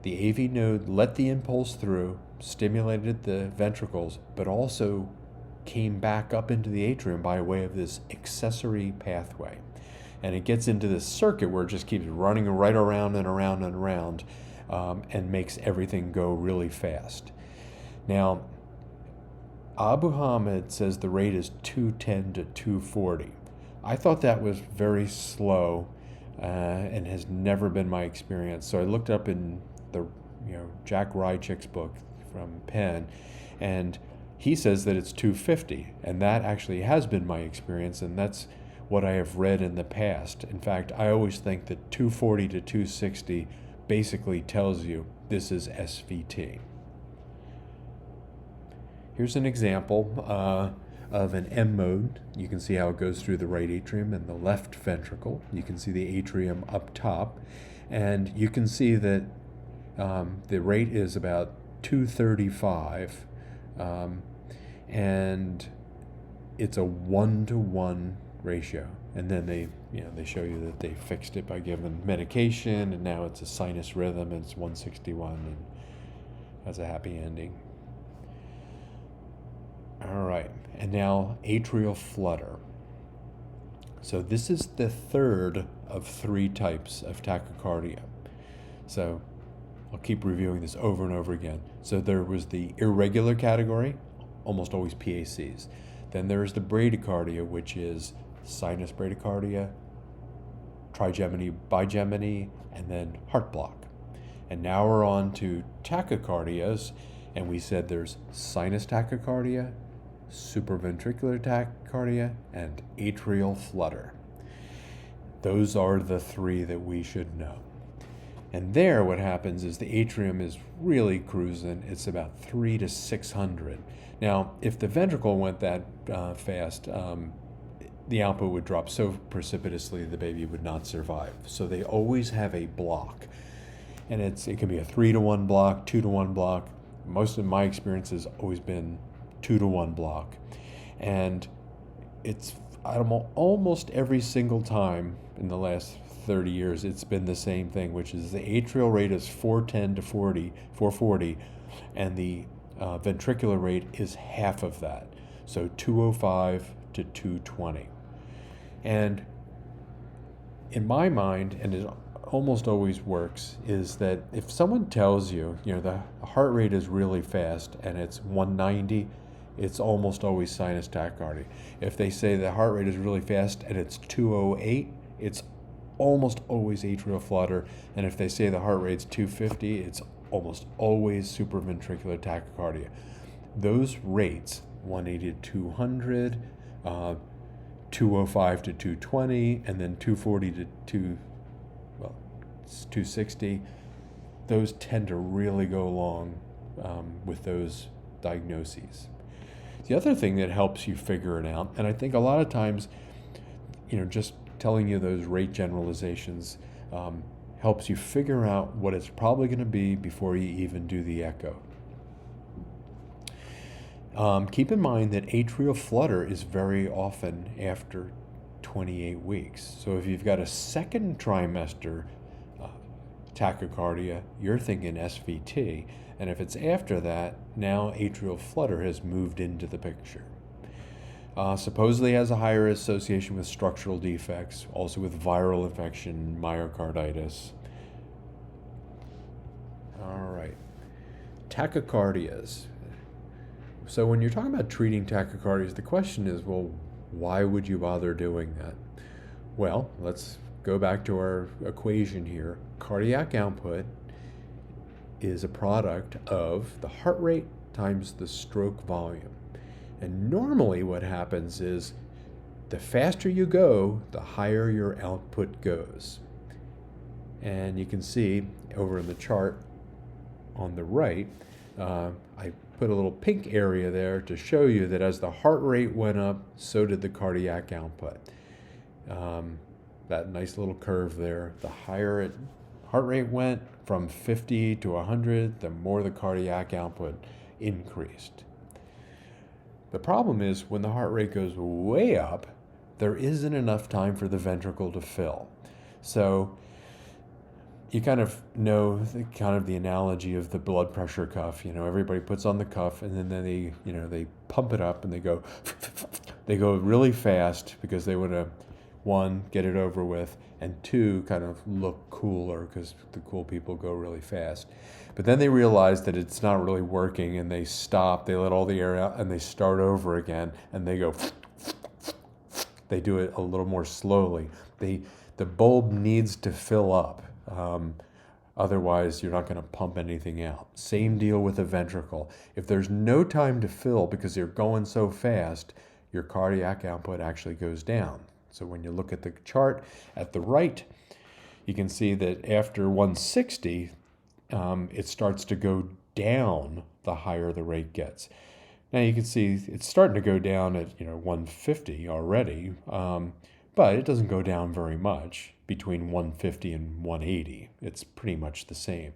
the AV node let the impulse through, stimulated the ventricles, but also came back up into the atrium by way of this accessory pathway. And it gets into this circuit where it just keeps running right around and around and around, and makes everything go really fast. Now, Abuhamad says the rate is 210 to 240. I thought that was very slow, and has never been my experience. So I looked up in the Jack Rychick's book, from Penn, and he says that it's 250, and that actually has been my experience, and that's what I have read in the past. In fact, I always think that 240 to 260 basically tells you this is SVT. Here's an example of an M mode. You can see how it goes through the right atrium and the left ventricle. You can see the atrium up top, and you can see that the rate is about 235, and it's a 1-to-1 ratio. And then they show you that they fixed it by giving medication, and now it's a sinus rhythm, and it's 161, and has a happy ending. All right, and now atrial flutter. So this is the third of 3 types of tachycardia. So I'll keep reviewing this over and over again. So there was the irregular category, almost always PACs. Then there's the bradycardia, which is sinus bradycardia, trigeminy, bigeminy, and then heart block. And now we're on to tachycardias, and we said there's sinus tachycardia, supraventricular tachycardia, and atrial flutter. Those are the 3 that we should know. And there what happens is the atrium is really cruising. It's about 3 to 600. Now, if the ventricle went that fast, the output would drop so precipitously the baby would not survive. So they always have a block. And it can be a 3-to-1 block, 2-to-1 block. Most of my experience has always been 2-to-1 block. And it's almost every single time in the last 30 years, it's been the same thing, which is the atrial rate is 410 to 440, and the ventricular rate is half of that. So 205 to 220. And in my mind, and it almost always works, is that if someone tells you, the heart rate is really fast and it's 190, it's almost always sinus tachycardia. If they say the heart rate is really fast and it's 208, it's almost always atrial flutter. And if they say the heart rate's 250, it's almost always supraventricular tachycardia. Those rates, 180 to 200, 205 to 220, and then 240 to 260, those tend to really go along with those diagnoses. The other thing that helps you figure it out, and I think a lot of times, just telling you those rate generalizations helps you figure out what it's probably going to be before you even do the echo. Keep in mind that atrial flutter is very often after 28 weeks. So if you've got a second trimester tachycardia, you're thinking SVT. And if it's after that, now atrial flutter has moved into the picture. Supposedly has a higher association with structural defects, also with viral infection, myocarditis. All right, tachycardias. So when you're talking about treating tachycardias, the question is, well, why would you bother doing that? Well, let's go back to our equation here. Cardiac output is a product of the heart rate times the stroke volume. And normally what happens is the faster you go, the higher your output goes. And you can see over in the chart on the right, I put a little pink area there to show you that as the heart rate went up, so did the cardiac output. That nice little curve there, the higher heart rate went from 50 to 100, the more the cardiac output increased. The problem is when the heart rate goes way up, there isn't enough time for the ventricle to fill. So you kind of know the analogy of the blood pressure cuff. Everybody puts on the cuff and then they pump it up and they go really fast because they want to, 1, get it over with, and 2, kind of look cooler because the cool people go really fast. But then they realize that it's not really working and they stop, they let all the air out and they start over again and they go, they do it a little more slowly. The bulb needs to fill up. Otherwise, you're not going to pump anything out. Same deal with a ventricle. If there's no time to fill because you're going so fast, your cardiac output actually goes down. So when you look at the chart at the right, you can see that after 160, it starts to go down the higher the rate gets. Now you can see it's starting to go down at 150 already, but it doesn't go down very much between 150 and 180. It's pretty much the same.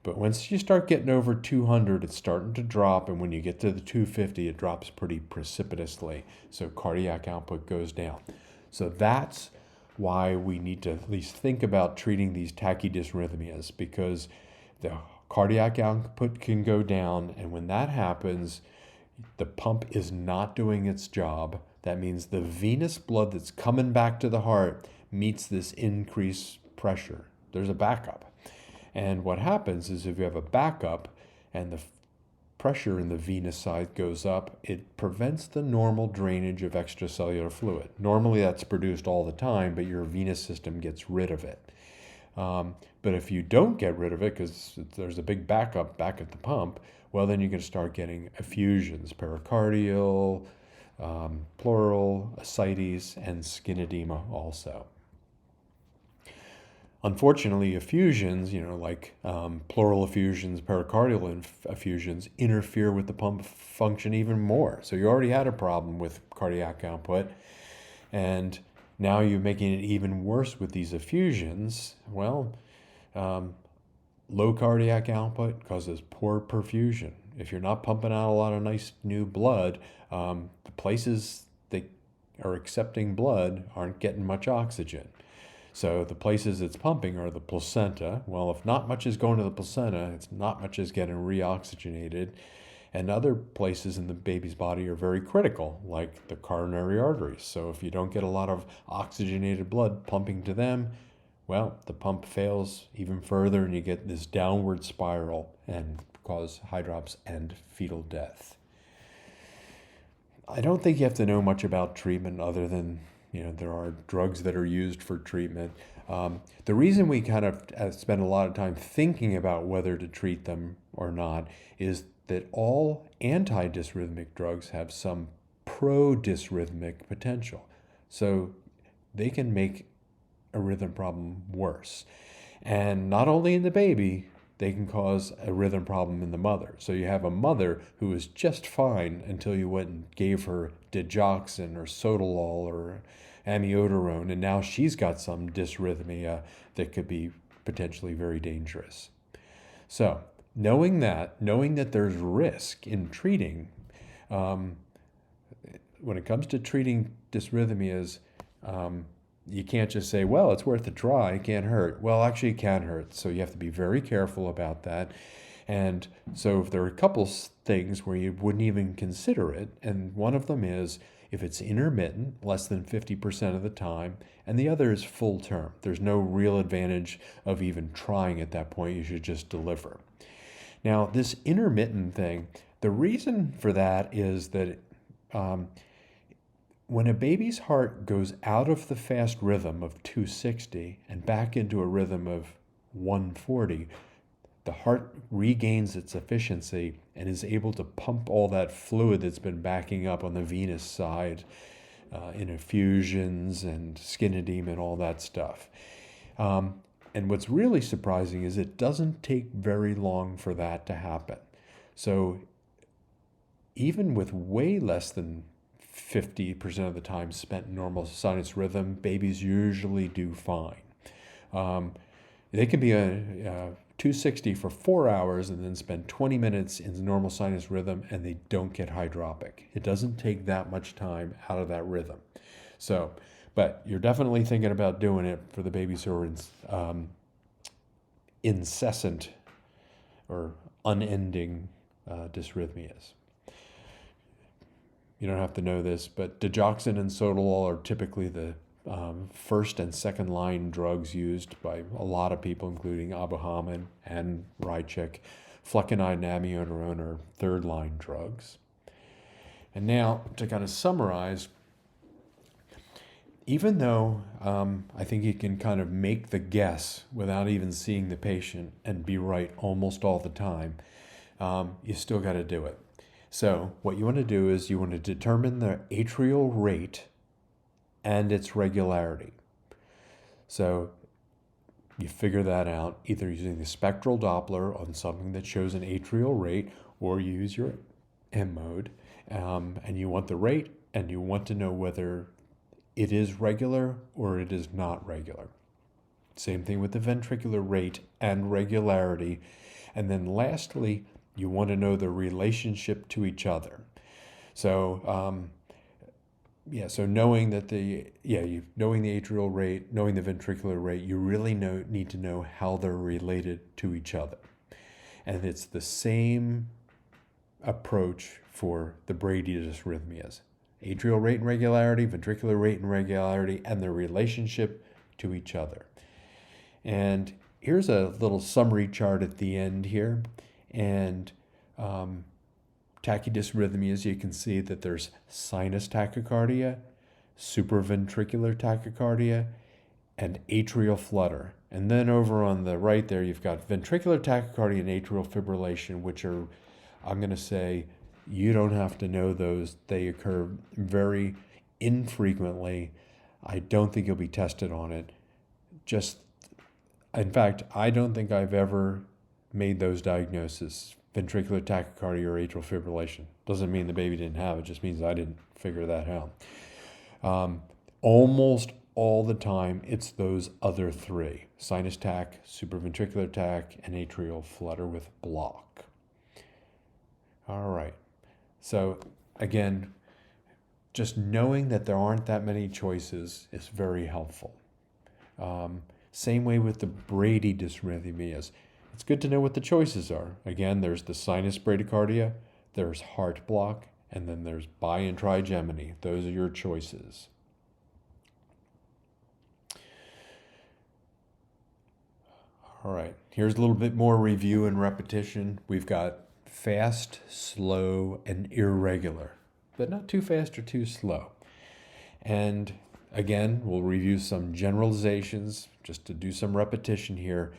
But once you start getting over 200, it's starting to drop, and when you get to the 250, it drops pretty precipitously. So cardiac output goes down. So that's why we need to at least think about treating these tachydysrhythmias, because the cardiac output can go down, and when that happens, the pump is not doing its job. That means the venous blood that's coming back to the heart meets this increased pressure. There's a backup. And what happens is if you have a backup and the pressure in the venous side goes up, it prevents the normal drainage of extracellular fluid. Normally that's produced all the time, but your venous system gets rid of it. But if you don't get rid of it, because there's a big backup back at the pump, well, then you're going to start getting effusions, pericardial, pleural, ascites, and skin edema also. Unfortunately, effusions, like pleural effusions, pericardial effusions, interfere with the pump function even more. So you already had a problem with cardiac output, and now you're making it even worse with these effusions. Well, low cardiac output causes poor perfusion. If you're not pumping out a lot of nice new blood, the places that are accepting blood aren't getting much oxygen. So the places it's pumping are the placenta. Well, if not much is going to the placenta, it's not much is getting reoxygenated. And other places in the baby's body are very critical, like the coronary arteries. So if you don't get a lot of oxygenated blood pumping to them, well, the pump fails even further, and you get this downward spiral and cause hydrops and fetal death. I don't think you have to know much about treatment other than, there are drugs that are used for treatment. The reason we kind of spend a lot of time thinking about whether to treat them or not is that all anti-dysrhythmic drugs have some pro-dysrhythmic potential. So they can make a rhythm problem worse. And not only in the baby, they can cause a rhythm problem in the mother. So you have a mother who is just fine until you went and gave her digoxin or sotalol or amiodarone, and now she's got some dysrhythmia that could be potentially very dangerous. So knowing that there's risk in treating, when it comes to treating dysrhythmias, you can't just say, well, it's worth a try, it can't hurt. Well, actually it can hurt, so you have to be very careful about that. And so if there are a couple things where you wouldn't even consider it, and one of them is if it's intermittent, less than 50% of the time, and the other is full term. There's no real advantage of even trying at that point. You should just deliver. Now, this intermittent thing, the reason for that is that when a baby's heart goes out of the fast rhythm of 260 and back into a rhythm of 140, the heart regains its efficiency and is able to pump all that fluid that's been backing up on the venous side in effusions and skin edema and all that stuff. And what's really surprising is it doesn't take very long for that to happen. So even with way less than 50% of the time spent in normal sinus rhythm, babies usually do fine. They can be a 260 for 4 hours and then spend 20 minutes in the normal sinus rhythm, and they don't get hydropic. It doesn't take that much time out of that rhythm. So, but you're definitely thinking about doing it for the babies who are incessant or unending dysrhythmias. You don't have to know this, but digoxin and sotalol are typically the first and second line drugs used by a lot of people, including Abuhamad and Rychik. Flecainide and amiodarone are third line drugs. And now, to kind of summarize, even though I think you can kind of make the guess without even seeing the patient and be right almost all the time, you still got to do it. So what you want to do is you want to determine the atrial rate and its regularity. So you figure that out either using the spectral Doppler on something that shows an atrial rate, or you use your M mode, and you want the rate and you want to know whether it is regular or it is not regular. Same thing with the ventricular rate and regularity. And then lastly, you want to know the relationship to each other. So, so knowing that knowing the atrial rate, knowing the ventricular rate, you really need to know how they're related to each other. And it's the same approach for the Brady dysrhythmias. Atrial rate and regularity, ventricular rate and regularity, and their relationship to each other. And here's a little summary chart at the end here. And tachydysrhythmias, you can see that there's sinus tachycardia, supraventricular tachycardia, and atrial flutter. And then over on the right there, you've got ventricular tachycardia and atrial fibrillation, which are, I'm going to say, you don't have to know those. They occur very infrequently. I don't think you'll be tested on it. In fact, I don't think I've ever made those diagnoses, ventricular tachycardia or atrial fibrillation. Doesn't mean the baby didn't have it, just means I didn't figure that out. Almost all the time, it's those other three: sinus tach, supraventricular tach, and atrial flutter with block. All right. So again, just knowing that there aren't that many choices is very helpful. Same way with the Brady dysrhythmias. It's good to know what the choices are. Again, there's the sinus bradycardia, there's heart block, and then there's bi and trigeminy. Those are your choices. All right, here's a little bit more review and repetition. We've got fast, slow, and irregular, but not too fast or too slow. And again, we'll review some generalizations just to do some repetition here.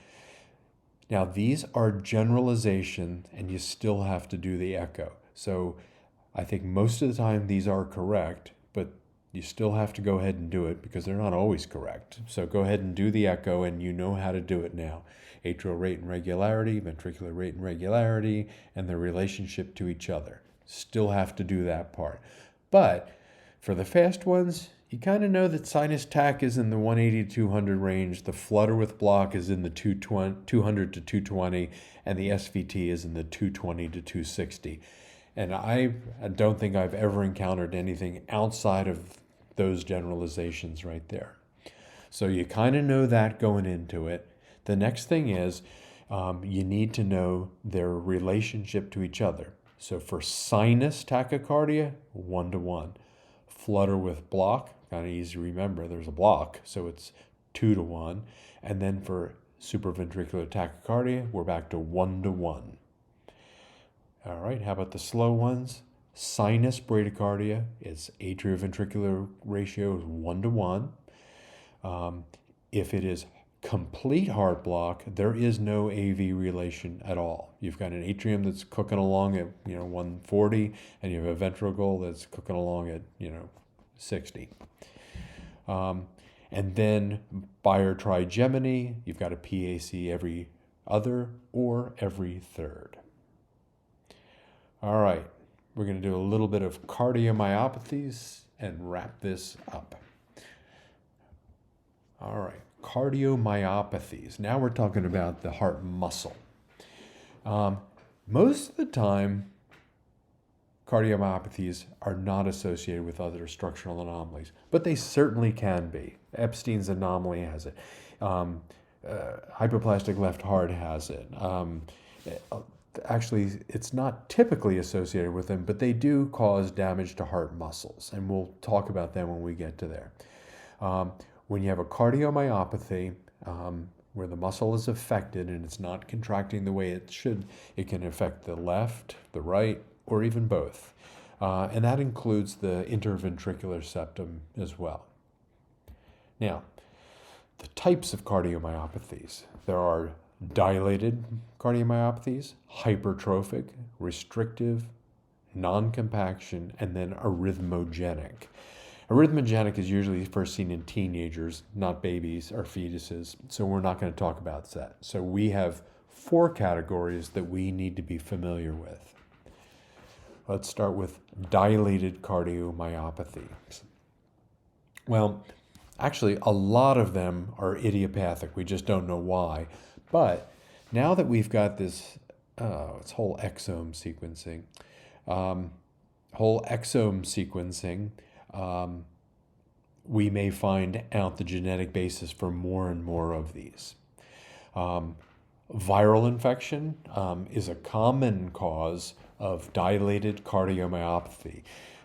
Now, these are generalization, and you still have to do the echo. So I think most of the time these are correct, but you still have to go ahead and do it because they're not always correct. So go ahead and do the echo, and you know how to do it now. Atrial rate and regularity, ventricular rate and regularity, and their relationship to each other. Still have to do that part. But for the fast ones, you kind of know that sinus tach is in the 180 to 200 range, the flutter with block is in the 200 to 220, and the SVT is in the 220 to 260. And I don't think I've ever encountered anything outside of those generalizations right there. So you kind of know that going into it. The next thing is you need to know their relationship to each other. So for sinus tachycardia, 1-to-1. Flutter with block, kind of easy to remember, there's a block, so it's 2-to-1. And then for supraventricular tachycardia, we're back to 1-to-1. All right, how about the slow ones? Sinus bradycardia, its atrioventricular ratio is 1-to-1. If it is complete heart block, there is no AV relation at all. You've got an atrium that's cooking along at 140, and you have a ventricle that's cooking along at 60. And then bi or trigeminy, you've got a PAC every other or every third. All right, we're going to do a little bit of cardiomyopathies and wrap this up. All right, cardiomyopathies. Now we're talking about the heart muscle. Most of the time, cardiomyopathies are not associated with other structural anomalies, but they certainly can be. Epstein's anomaly has it. Hypoplastic left heart has it. Actually, it's not typically associated with them, but they do cause damage to heart muscles, and we'll talk about them when we get to there. When you have a cardiomyopathy, where the muscle is affected and it's not contracting the way it should, it can affect the left, the right, or even both. And that includes the interventricular septum as well. Now, the types of cardiomyopathies. There are dilated cardiomyopathies, hypertrophic, restrictive, non-compaction, and then arrhythmogenic. Arrhythmogenic is usually first seen in teenagers, not babies or fetuses, so we're not going to talk about that. So we have 4 categories that we need to be familiar with. Let's start with dilated cardiomyopathy. Well, actually, a lot of them are idiopathic. We just don't know why. But now that we've got this it's whole exome sequencing, we may find out the genetic basis for more and more of these. Viral infection is a common cause of dilated cardiomyopathy.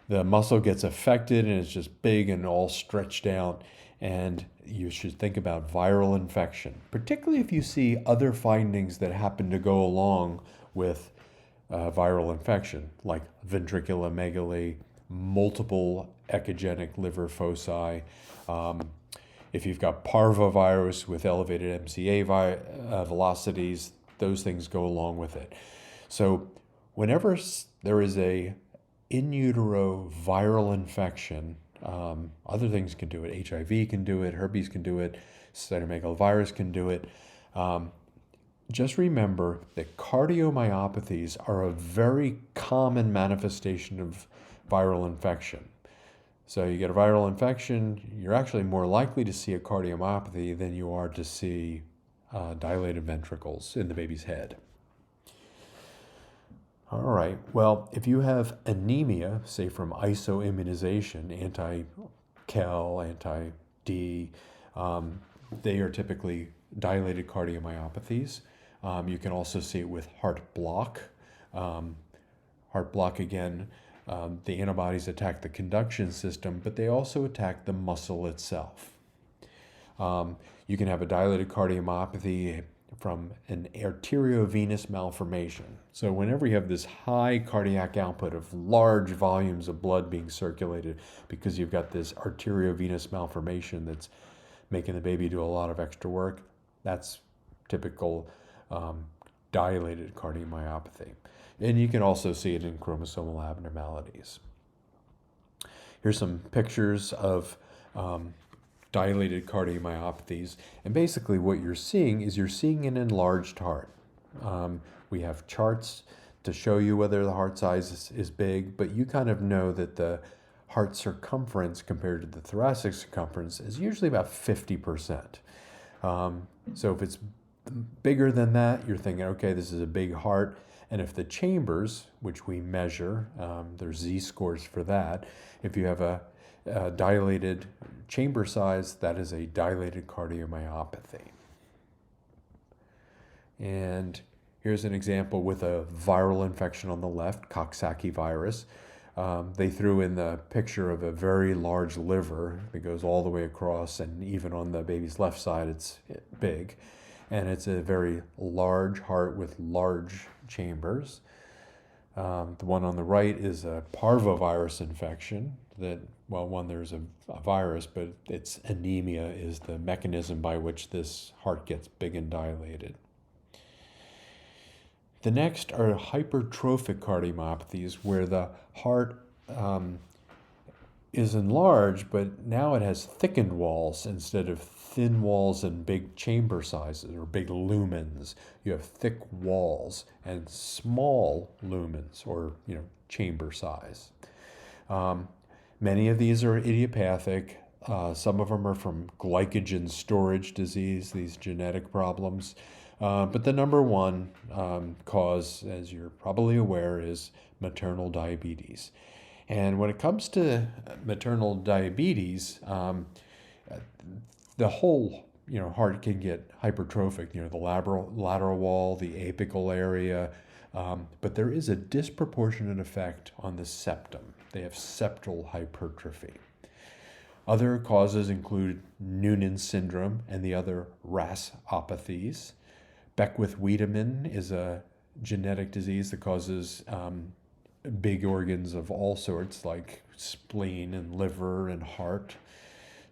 The muscle gets affected and it's just big and all stretched out, and you should think about viral infection, particularly if you see other findings that happen to go along with viral infection, like ventriculomegaly, multiple echogenic liver foci. If you've got parvovirus with elevated MCA velocities, those things go along with it. So whenever there is a in utero viral infection, other things can do it. HIV can do it, herpes can do it, cytomegalovirus can do it. Just remember that cardiomyopathies are a very common manifestation of viral infection. So you get a viral infection, you're actually more likely to see a cardiomyopathy than you are to see dilated ventricles in the baby's head. All right, well, if you have anemia, say from isoimmunization, anti-Cal, anti-D, they are typically dilated cardiomyopathies. You can also see it with heart block. Heart block, again, the antibodies attack the conduction system, but they also attack the muscle itself. You can have a dilated cardiomyopathy from an arteriovenous malformation. So whenever you have this high cardiac output of large volumes of blood being circulated because you've got this arteriovenous malformation that's making the baby do a lot of extra work, that's typical dilated cardiomyopathy. And you can also see it in chromosomal abnormalities. Here's some pictures of dilated cardiomyopathies. And basically what you're seeing is you're seeing an enlarged heart. We have charts to show you whether the heart size is big, but you kind of know that the heart circumference compared to the thoracic circumference is usually about 50%. So if it's bigger than that, you're thinking, okay, this is a big heart. And if the chambers, which we measure, there's Z-scores for that, if you have a dilated chamber size, that is a dilated cardiomyopathy. And here's an example with a viral infection on the left, Coxsackie virus. They threw in the picture of a very large liver that goes all the way across, and even on the baby's left side, it's big. And it's a very large heart with large chambers. The one on the right is a parvovirus infection that, well, one, there's a virus, but it's anemia is the mechanism by which this heart gets big and dilated. The next are hypertrophic cardiomyopathies, where the heart is enlarged, but now it has thickened walls instead of thin walls and big chamber sizes or big lumens. You have thick walls and small lumens, or chamber size. Many of these are idiopathic. Some of them are from glycogen storage disease, these genetic problems. But the number one cause, as you're probably aware, is maternal diabetes. And when it comes to maternal diabetes, the whole heart can get hypertrophic, the lateral wall, the apical area, but there is a disproportionate effect on the septum. They have septal hypertrophy. Other causes include Noonan syndrome and the other RASopathies. Beckwith-Wiedemann is a genetic disease that causes big organs of all sorts, like spleen and liver and heart,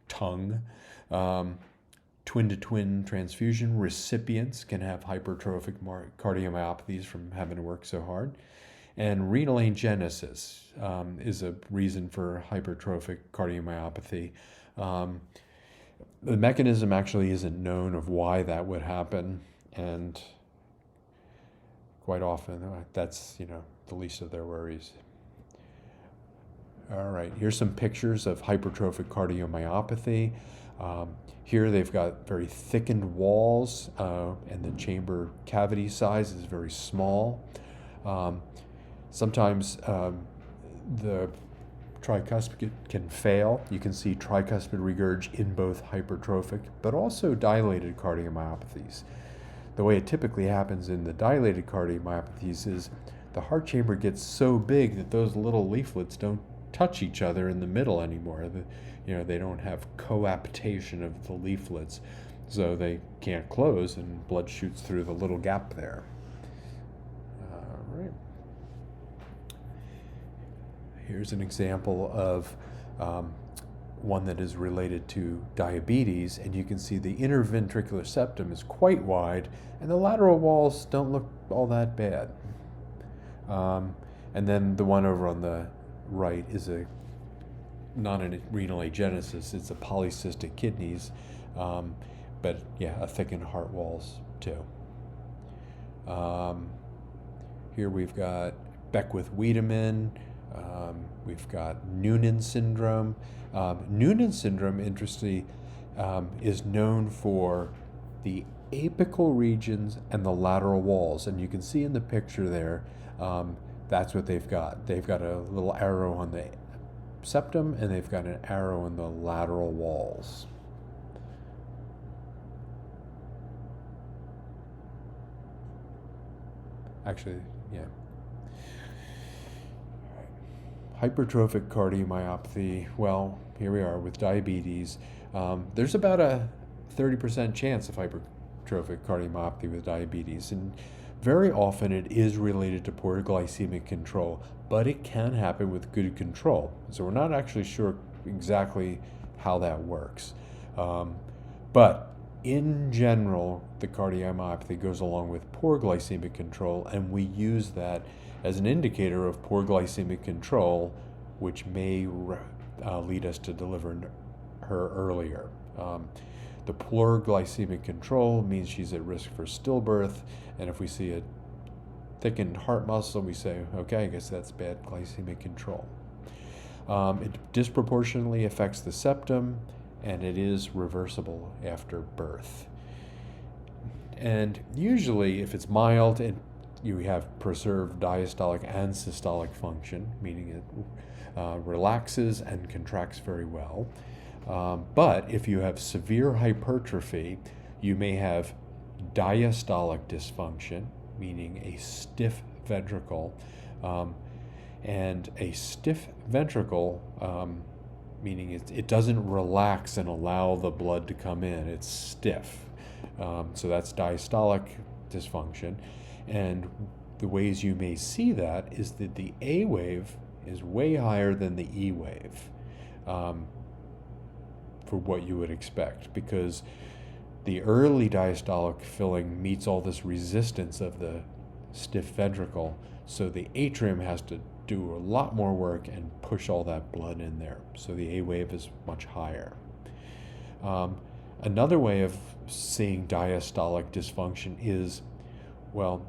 tongue. Twin-to-twin transfusion recipients can have hypertrophic cardiomyopathies from having to work so hard. And renal agenesis is a reason for hypertrophic cardiomyopathy. The mechanism actually isn't known of why that would happen, and quite often that's the least of their worries. All right, here's some pictures of hypertrophic cardiomyopathy. Here they've got very thickened walls, and the chamber cavity size is very small. Sometimes the tricuspid can fail. You can see tricuspid regurg in both hypertrophic but also dilated cardiomyopathies. The way it typically happens in the dilated cardiomyopathies is the heart chamber gets so big that those little leaflets don't touch each other in the middle anymore. They don't have coaptation of the leaflets, so they can't close and blood shoots through the little gap there. All right. Here's an example of one that is related to diabetes, and you can see the interventricular septum is quite wide and the lateral walls don't look all that bad. And then the one over on the right is not a renal agenesis, it's a polycystic kidneys, but yeah, a thickened heart walls too. Here we've got Beckwith-Wiedemann, we've got Noonan syndrome. Noonan syndrome, interestingly, is known for the apical regions and the lateral walls, and you can see in the picture there, that's what they've got. They've got a little arrow on the septum, and they've got an arrow in the lateral walls. Actually, yeah. Hypertrophic cardiomyopathy, well, here we are with diabetes. There's about a 30% chance of hypertrophic cardiomyopathy with diabetes, and very often it is related to poor glycemic control, but it can happen with good control. So we're not actually sure exactly how that works. But in general, the cardiomyopathy goes along with poor glycemic control, and we use that as an indicator of poor glycemic control, which may lead us to deliver her earlier. The poor glycemic control means she's at risk for stillbirth, and if we see a thickened heart muscle, we say, okay, I guess that's bad glycemic control. It disproportionately affects the septum, and it is reversible after birth. And usually, if it's mild and you have preserved diastolic and systolic function, meaning it relaxes and contracts very well. But if you have severe hypertrophy, you may have diastolic dysfunction, meaning a stiff ventricle, and a stiff ventricle, meaning it doesn't relax and allow the blood to come in. It's stiff. So that's diastolic dysfunction. And the ways you may see that is that the A wave is way higher than the E wave for what you would expect, because the early diastolic filling meets all this resistance of the stiff ventricle, so the atrium has to do a lot more work and push all that blood in there. So the A wave is much higher. Another way of seeing diastolic dysfunction is, well,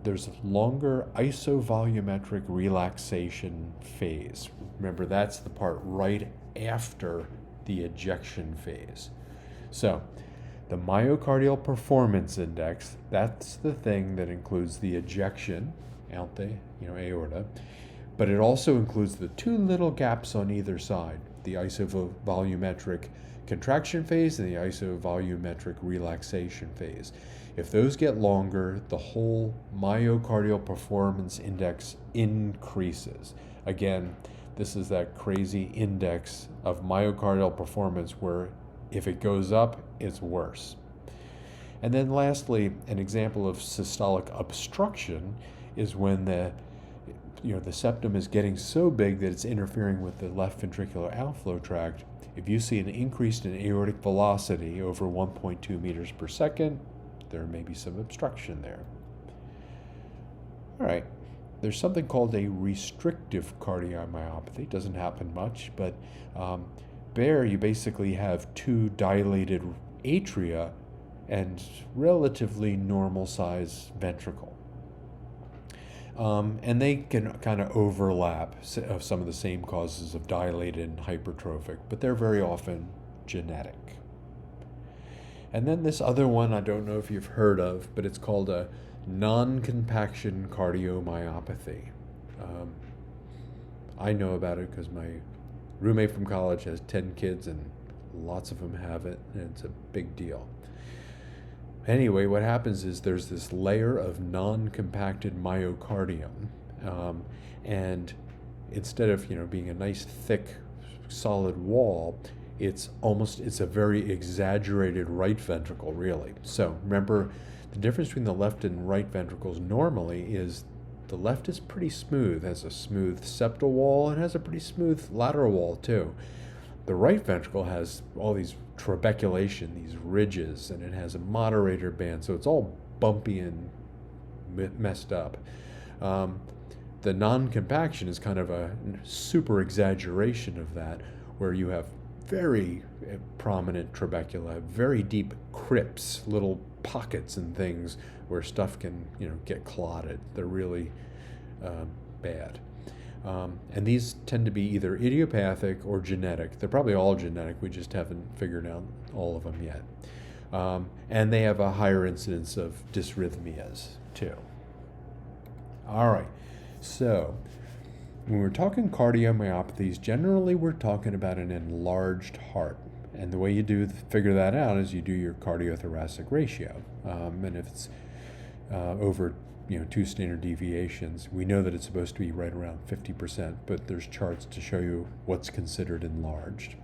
there's a longer isovolumetric relaxation phase. Remember, that's the part right after the ejection phase. So the myocardial performance index, that's the thing that includes the ejection out the aorta, but it also includes the two little gaps on either side, the isovolumetric contraction phase and the isovolumetric relaxation phase. If those get longer, the whole myocardial performance index increases. Again, this is that crazy index of myocardial performance where if it goes up, it's worse. And then lastly, an example of systolic obstruction is when the the septum is getting so big that it's interfering with the left ventricular outflow tract. If you see an increase in aortic velocity over 1.2 meters per second, there may be some obstruction there. All right, there's something called a restrictive cardiomyopathy. It doesn't happen much, but there you basically have two dilated atria and relatively normal size ventricle. And they can kind of overlap of some of the same causes of dilated and hypertrophic, but they're very often genetic. And then this other one I don't know if you've heard of, but it's called a non-compaction cardiomyopathy. I know about it because my roommate from college has 10 kids and lots of them have it, and it's a big deal. Anyway, what happens is there's this layer of non-compacted myocardium, and instead of being a nice thick solid wall, it's a very exaggerated right ventricle, really. So remember, the difference between the left and right ventricles normally is the left is pretty smooth, has a smooth septal wall, and has a pretty smooth lateral wall too. The right ventricle has all these trabeculation, these ridges, and it has a moderator band, so it's all bumpy and messed up. The non-compaction is kind of a super exaggeration of that, where you have very prominent trabecula, very deep crypts, little pockets and things where stuff can get clotted. They're really bad. And these tend to be either idiopathic or genetic. They're probably all genetic. We just haven't figured out all of them yet. And they have a higher incidence of dysrhythmias too. All right. So when we're talking cardiomyopathies, generally we're talking about an enlarged heart. And the way you figure that out is you do your cardiothoracic ratio. And if it's over 2 standard deviations, we know that it's supposed to be right around 50%, but there's charts to show you what's considered enlarged.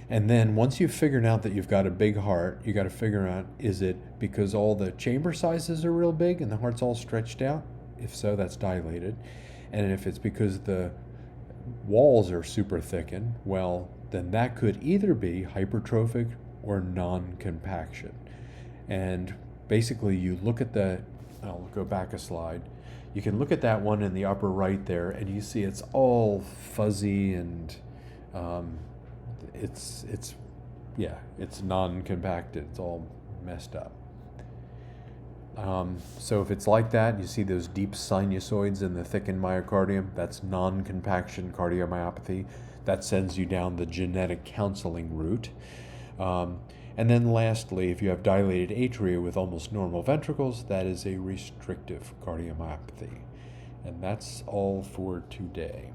And then once you've figured out that you've got a big heart, you got to figure out, is it because all the chamber sizes are real big and the heart's all stretched out? If so, that's dilated. And if it's because the walls are super thickened, well, then that could either be hypertrophic or non-compaction. And basically you look at I'll go back a slide. You can look at that one in the upper right there, and you see it's all fuzzy and it's non-compacted. It's all messed up. So if it's like that, you see those deep sinusoids in the thickened myocardium, that's non-compaction cardiomyopathy. That sends you down the genetic counseling route. And then lastly, if you have dilated atria with almost normal ventricles, that is a restrictive cardiomyopathy. And that's all for today.